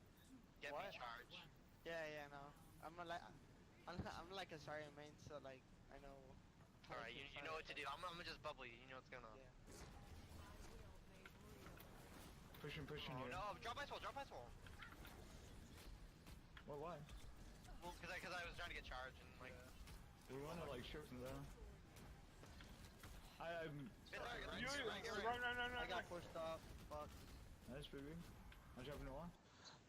Get me What? charge. Yeah, yeah, no. I'm a like, I'm like a sorry main, so like I know how Alright, to you know fight. what to do. I'm gonna just bubble you. You know what's going on. Yeah. Pushing Oh here. no, drop ice wall, drop ice wall. What, why? Well, cause I was trying to get charged and like. We wanna like shoot them down. I'm... Get right, get right, You, get right, get right. run, I got run. pushed off. Fuck. Nice, baby. I'm dropping the wall.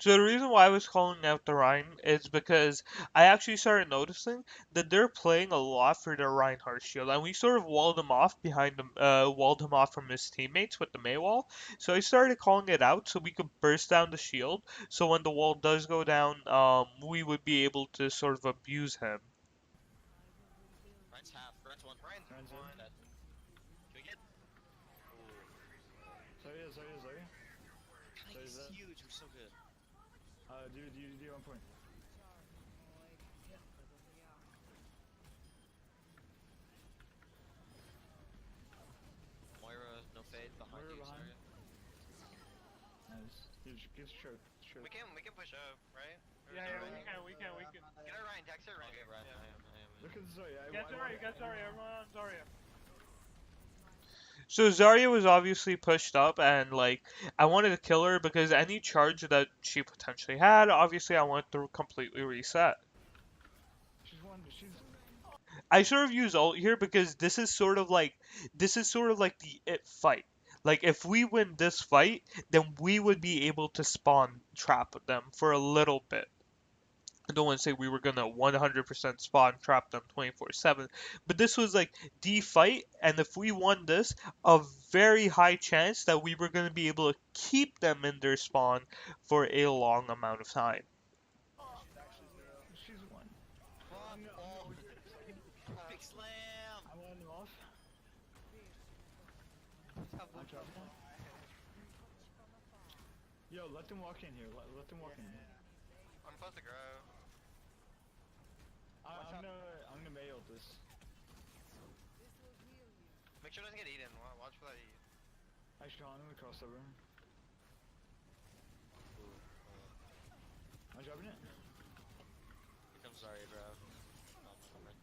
So the reason why I was calling out the Rhine is because I actually started noticing that they're playing a lot for their Reinhardt shield, and we sort of walled him off behind him, walled him off from his teammates with the May wall. So I started calling it out so we could burst down the shield. So when the wall does go down, we would be able to sort of abuse him. Ryan's half. Ryan's one. Ryan's Ryan's one. in. Dead. Can we get? Ooh. Sorry. He's that- huge. We're so good. Do 1 point. Moira, no fade behind Moira you. behind. Sorry. Nice. Get short. We can push up, right? Or Yeah, is it yeah, Ryan? we can. Get our Ryan, text her Ryan. Okay, right. Yeah. I am. Look at Zarya. Get Zarya, everyone on Zarya. So Zarya was obviously pushed up, and like I wanted to kill her because any charge that she potentially had, obviously I wanted to completely reset. She's I sort of use ult here because this is sort of like the it fight. Like if we win this fight, then we would be able to spawn trap them for a little bit. I don't want to say we were gonna 100% spawn trap them 24/7, but this was like the fight, and if we won this, a very high chance that we were gonna be able to keep them in their spawn for a long amount of time. She's one. Fuck. Oh. Big slam. I want him off. I dropped him. Yo, let them walk in here. Let them walk in here. I'm supposed to grow. I'm gonna mail this. Make sure it doesn't get eaten. Watch for that eat. Actually, I'm gonna cross over. I'm dropping it. Here comes Zarya, bro. Oh, coming.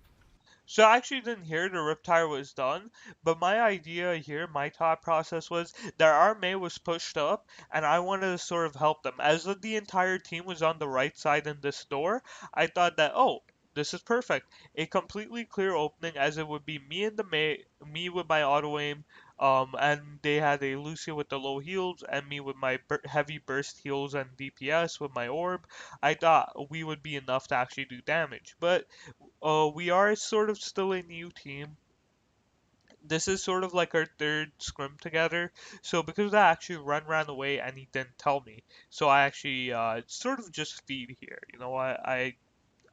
So I actually didn't hear the Riptire was done, but my idea here, my thought process was that our Mei was pushed up, and I wanted to sort of help them. As the entire team was on the right side in this door, I thought that, oh, this is perfect. A completely clear opening, as it would be me and the Mei, me with my auto aim, and they had a Lucia with the low heals, and me with my heavy burst heals and DPS with my orb. I thought we would be enough to actually do damage, but we are sort of still a new team. This is sort of like our third scrim together. So because of that, actually ran away and he didn't tell me. So I actually sort of just feed here. You know,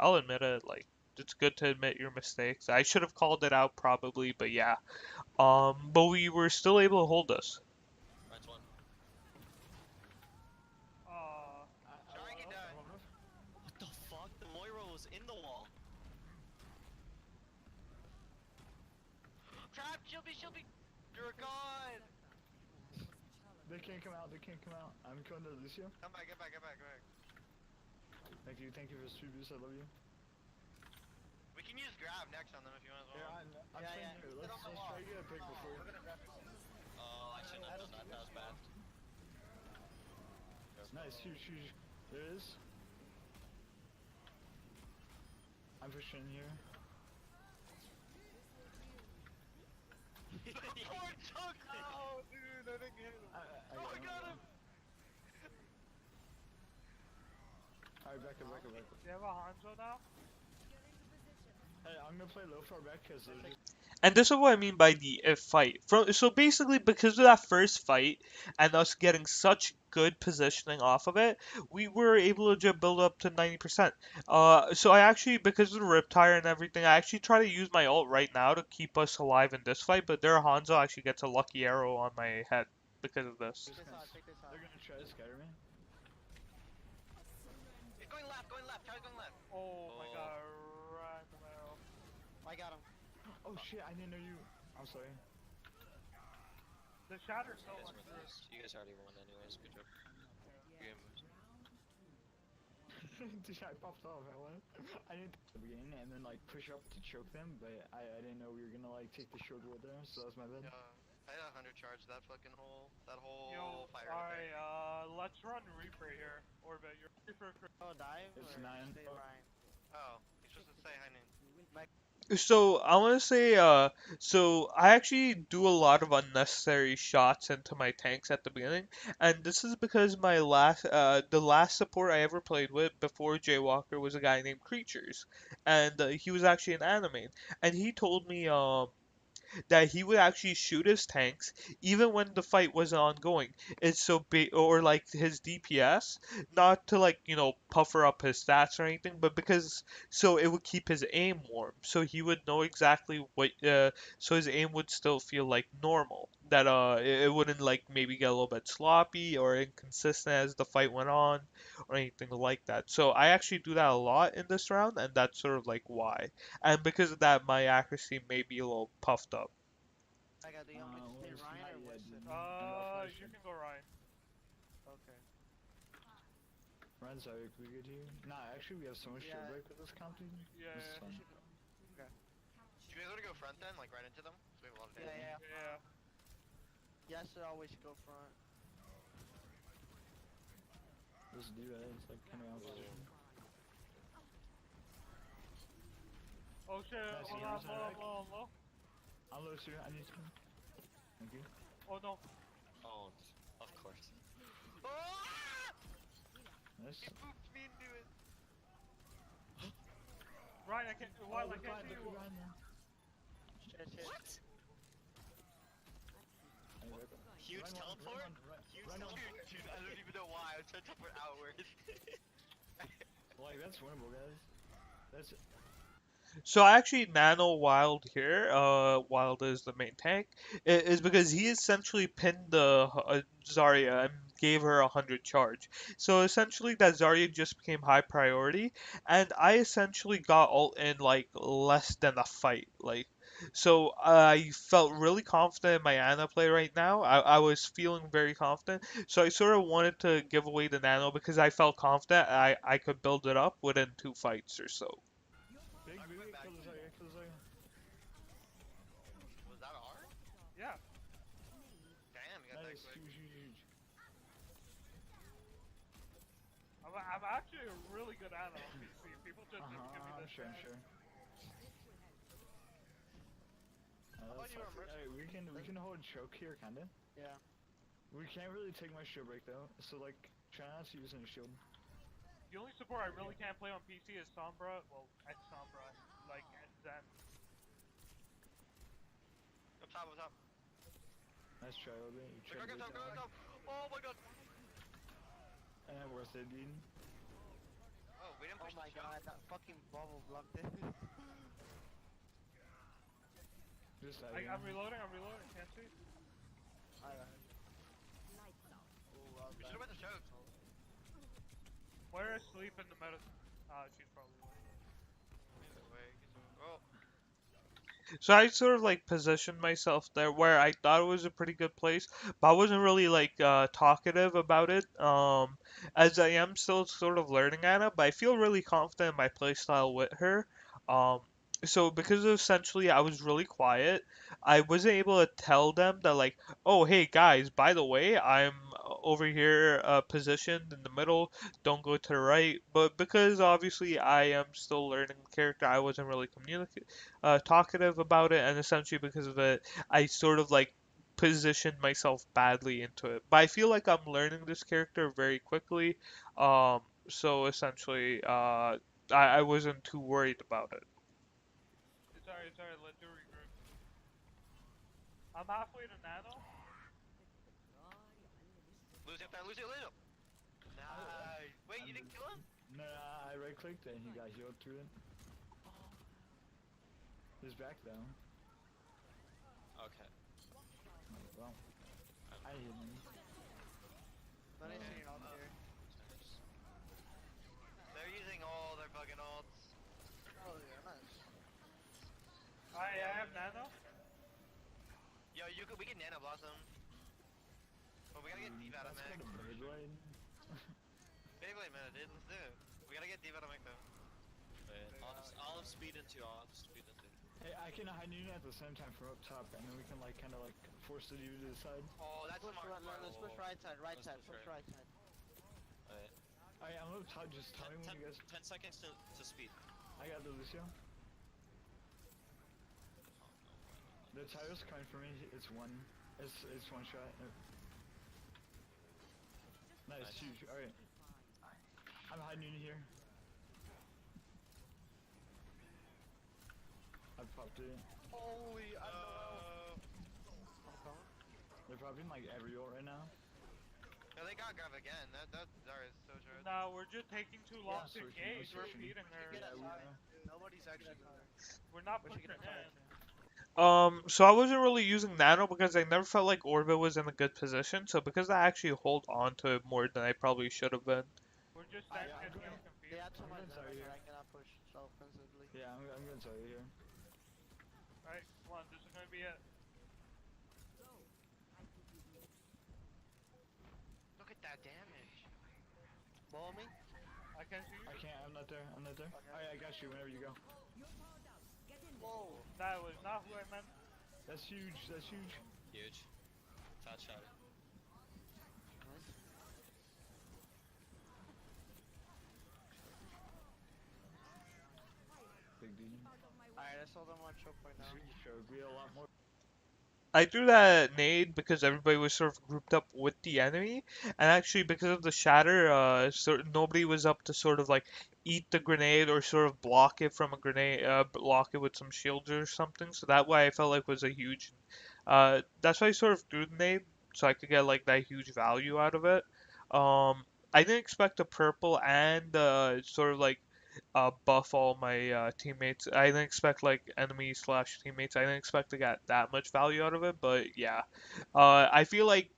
I'll admit it. Like it's good to admit your mistakes. I should have called it out probably, but yeah. But we were still able to hold us. Ryan's one. Trying it down. What the fuck? The Moira was in the wall. Trap! Shield me! You're gone! They can't come out. I'm going to Lucio. Come back. Thank you for the street boost. I love you. We can use grab next on them if you want as well. I'm saying here. Let's try to get a pick before. Oh, I shouldn't have done that. That was bad. Nice, huge. There it is. I'm pushing in here. Poor Chuck! Oh, dude, I didn't get him. I got him! Alright, back up. Do you have a Hanzo now? Hey, I'm gonna play low far back because And this is what I mean by the if fight. So basically, because of that first fight and us getting such good positioning off of it, we were able to just build up to 90%. So I actually, because of the Riptire and everything, I actually try to use my ult right now to keep us alive in this fight. But their Hanzo actually gets a lucky arrow on my head because of this. Take this out. Take this out. They're gonna try to scatter me. He's going left, going left. Charlie's going left. Oh my Oh. god, right in the middle. I got him. Oh shit, I didn't know you. I'm sorry. The shatter's You so guys much were worse. this. You guys already won anyways. Good job. Game. Dude, I popped off. I didn't at the beginning and then like push up to choke them, but I didn't know we were gonna like take the shield with her, so that's my bad. Yeah, I had 100 charge that fucking hole. That whole Yo, fire. Right alright, let's run Reaper here. Orbit, you're Reaper. Oh, dive It's or 9. stay Oh. Ryan? Oh, he's supposed to say hi, name. So I want to say, so I actually do a lot of unnecessary shots into my tanks at the beginning, and this is because the last support I ever played with before Jaywalker was a guy named Creatures, and he was actually an anime, and he told me, that he would actually shoot his tanks even when the fight was ongoing. It's so big, or like his DPS, not to like puffer up his stats or anything, but because so it would keep his aim warm, so he would know exactly what. So his aim would still feel like normal. That it wouldn't like maybe get a little bit sloppy or inconsistent as the fight went on, or anything like that. So I actually do that a lot in this round, and that's sort of like why. And because of that, my accuracy may be a little puffed up. I got. Do you want me to Well, stay it's Ryan not or yet, Winston? dude. You can go Ryan. Okay. Ryan's are we good here? Nah, actually we have so much Yeah. shield break with this comp, dude. Yeah, This is yeah. fun. Okay. Do you guys want to go front then, like right into them? So we have a lot of Yeah, damage. yeah. Yeah. Yes, sir. Always go front. This dude, it's like kind of out of position. Oh shit, Nice, hold you on, guys hold are on, right. hold on, hold on. I'm low, sir. I need to. Thank you. Oh no. Oh, of course. Nice. He booped me into it. Ryan, I can't, Wild, I look can't behind, see look you. behind now. Shit, shit. What? Hey, right back. Huge Run, run, teleport? run, run, Huge run, run. teleport. Dude, I don't even know why. I was trying to teleport outward. Like, that's winnable, guys. That's So I actually nano Wild here. Wild is the main tank. Is because he essentially pinned the Zarya and gave her 100 charge. So essentially that Zarya just became high priority, and I essentially got ult in like less than a fight. Like, so I felt really confident in my Ana play right now. I was feeling very confident. So I sort of wanted to give away the nano because I felt confident I could build it up within 2 fights or so. big, I big, went back. kill the Zarya, kill the Zarya. Was that R? Yeah. Damn, you got Nice, that quick. huge, huge, huge. I'm actually a really good at it on PC. People just didn't give me I'm this sure, I'm chance. sure. thought you were a mercenary. We can hold choke here, kinda. Yeah. We can't really take my shield break though, so like try not to use any shield. The only support I really can't play on PC is Sombra, well, ex-Sombra, like, and Zen. Up top, up top. Nice try, Obi. You Go, tried go, to go, get go, that go. one. Oh my god. And worth it, dude. Oh, we didn't Oh push my the choke. god, that fucking bubble blocked it. Just I'm reloading, can't see. Alright. Oh, well We done. should've went to choke. Where is Sleep in the meta? She's probably He's away. Oh, So I sort of like positioned myself there where I thought it was a pretty good place, but I wasn't really like talkative about it. As I am still sort of learning Anna, but I feel really confident in my playstyle with her. Um, so because essentially I was really quiet, I wasn't able to tell them that like, oh hey guys, by the way, I'm over here positioned in the middle. Don't go to the right. But because obviously I am still learning the character, I wasn't really communicating talkative about it, and essentially because of it, I sort of like positioned myself badly into it. But I feel like I'm learning this character very quickly, so essentially, I wasn't too worried about it. It's alright, let's do regroup. I'm halfway to nano. Lose him, lose it, lose him. Nice. Wait, you didn't kill him? No, I right clicked and he got healed through it. He's back though. Okay. Well, I hit him. Not anything out here. They're using all their fucking ults. Oh yeah, nice. I have nano. Yo, we can Nano Blossom. But we gotta get Deep out of That's mech. called a Beyblade. Beyblade meta, dude. Let's do it. We gotta get Deep out of mech though. Wait, I'll have speed into, I'll have speed into. Hey, I can hide Nunu at the same time from up top, and then we can like kind of like force the dude to the side. Oh, that's Push smart. right, let's push right side, Let's push push right side. Wait. Alright, I'm up top. Just tell me when you guys. 10 seconds to speed. I got the Lucio. The tire's coming for me. It's one. It's one shot. Nice, Nice. huge. Alright. I'm hiding in here. I popped it. Holy, I know. They're popping like every ult right now. No, they got Grav again. That Zara is so short. No, we're just taking too long to switching, engage. We're switching. beating her. Get Yeah, we outside. know. Nobody's actually there. We're not We should pushing get in. outside. So I wasn't really using nano because I never felt like Orbit was in a good position. So because I actually hold on to it more than I probably should have been. We're just I- getting I'm going- confused. They had too I'm much gonna tell damage you. that I cannot push so offensively. Yeah, I'm gonna tell you here. Alright, come on, this is gonna be it. Look at that damage. Ball me? I can see you. I can't. I'm not there. I'm not there. Alright, I got you. Whenever you go. Whoa. That was not who I meant. That's huge. That's huge. Huge. Fat shot. Big D. Alright, I saw them on choke right now. Should be a lot more. I threw that nade because everybody was sort of grouped up with the enemy, and actually because of the shatter, nobody was up to sort of like eat the grenade or sort of block it from a grenade, block it with some shields or something. So that way I felt like was a huge. That's why I sort of threw the nade so I could get like that huge value out of it. I didn't expect a purple and sort of like buff all my teammates. I didn't expect like enemies slash teammates. I didn't expect to get that much value out of it, but yeah. I feel like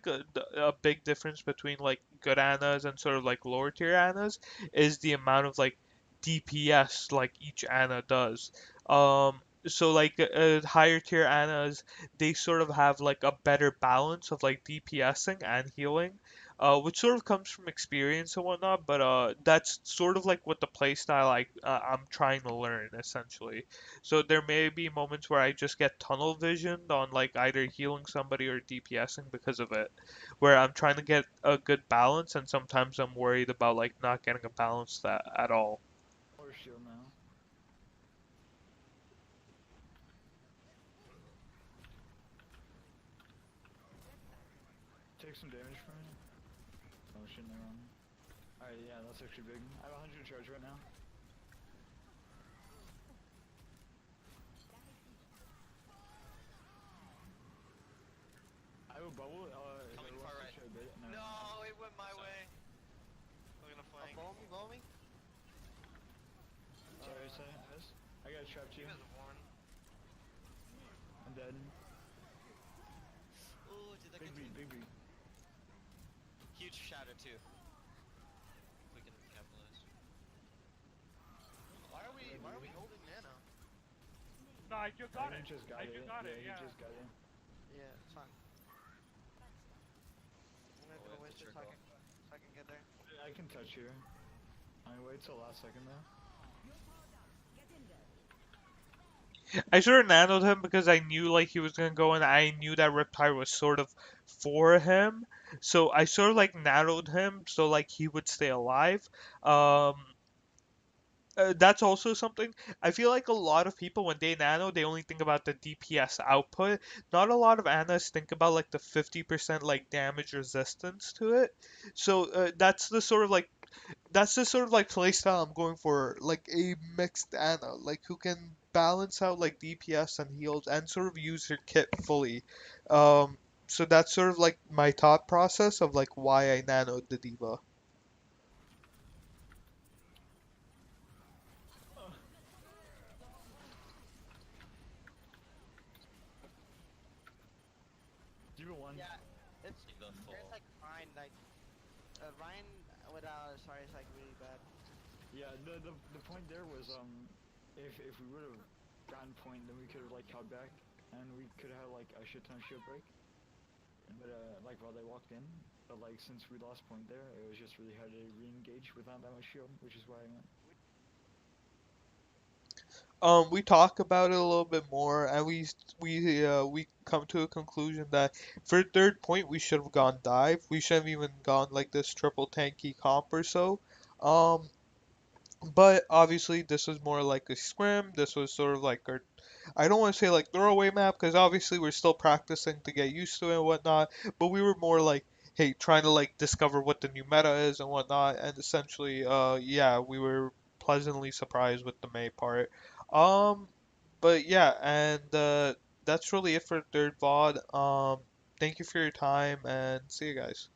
a big difference between like good Annas and sort of like lower tier Annas is the amount of like DPS like each Anna does. So like higher tier Annas, they sort of have like a better balance of like DPSing and healing, which sort of comes from experience and whatnot. But that's sort of like what the playstyle I'm trying to learn essentially. So there may be moments where I just get tunnel visioned on like either healing somebody or DPSing because of it, where I'm trying to get a good balance, and sometimes I'm worried about like not getting a balance that at all. More shield now. Take some damage from me. Oh shit, never mind. Alright, yeah, that's actually big. I have 100 charge right now. I have a bubble. Coming if far everyone right. should bait it. No. No, it went my Sorry. way. We're gonna flank. Ball me. Sorry, say. I got trapped You you. guys are worn. I'm dead. Ooh, did that Big get B, big B. huge shatter too? If we can capitalize. Why are we holding Nano? No, I just got He it. just got I it. just got it. He Yeah. just got it. Yeah, it's fine. I'm Oh, gonna we have waste to it trick so I can get there. I can touch here. I wait till last second though. I sort of nanoed him because I knew like he was gonna go, and I knew that Riptide was sort of for him. So I sort of like nanoed him so like he would stay alive. Um, that's also something I feel like a lot of people when they nano they only think about the DPS output. Not a lot of Annas think about like the 50% like damage resistance to it. So that's the sort of like that's the sort of like playstyle I'm going for, like a mixed Ana, like who can balance out like DPS and heals and sort of use her kit fully. Um, so that's sort of like my thought process of like why I nanoed the diva. Diva 1. Yeah, it's Take the full. there's like Ryan Ryan without sorry is like really bad. Yeah, the point there was if we would have gotten point, then we could have like held back, and we could have like a shit ton of shield break. But like while they walked in, but like since we lost point there, it was just really hard to re-engage without that much shield, which is why I went. We talk about it a little bit more, and we come to a conclusion that for third point we should have gone dive. We should have even gone like this triple tanky comp or so. Um, but obviously this was more like a scrim. This was sort of like our, I don't want to say like throwaway map because obviously we're still practicing to get used to it and whatnot. But we were more like, hey, trying to like discover what the new meta is and whatnot. And essentially, yeah, we were pleasantly surprised with the May part. Um, but yeah, and that's really it for third VOD. Thank you for your time and see you guys.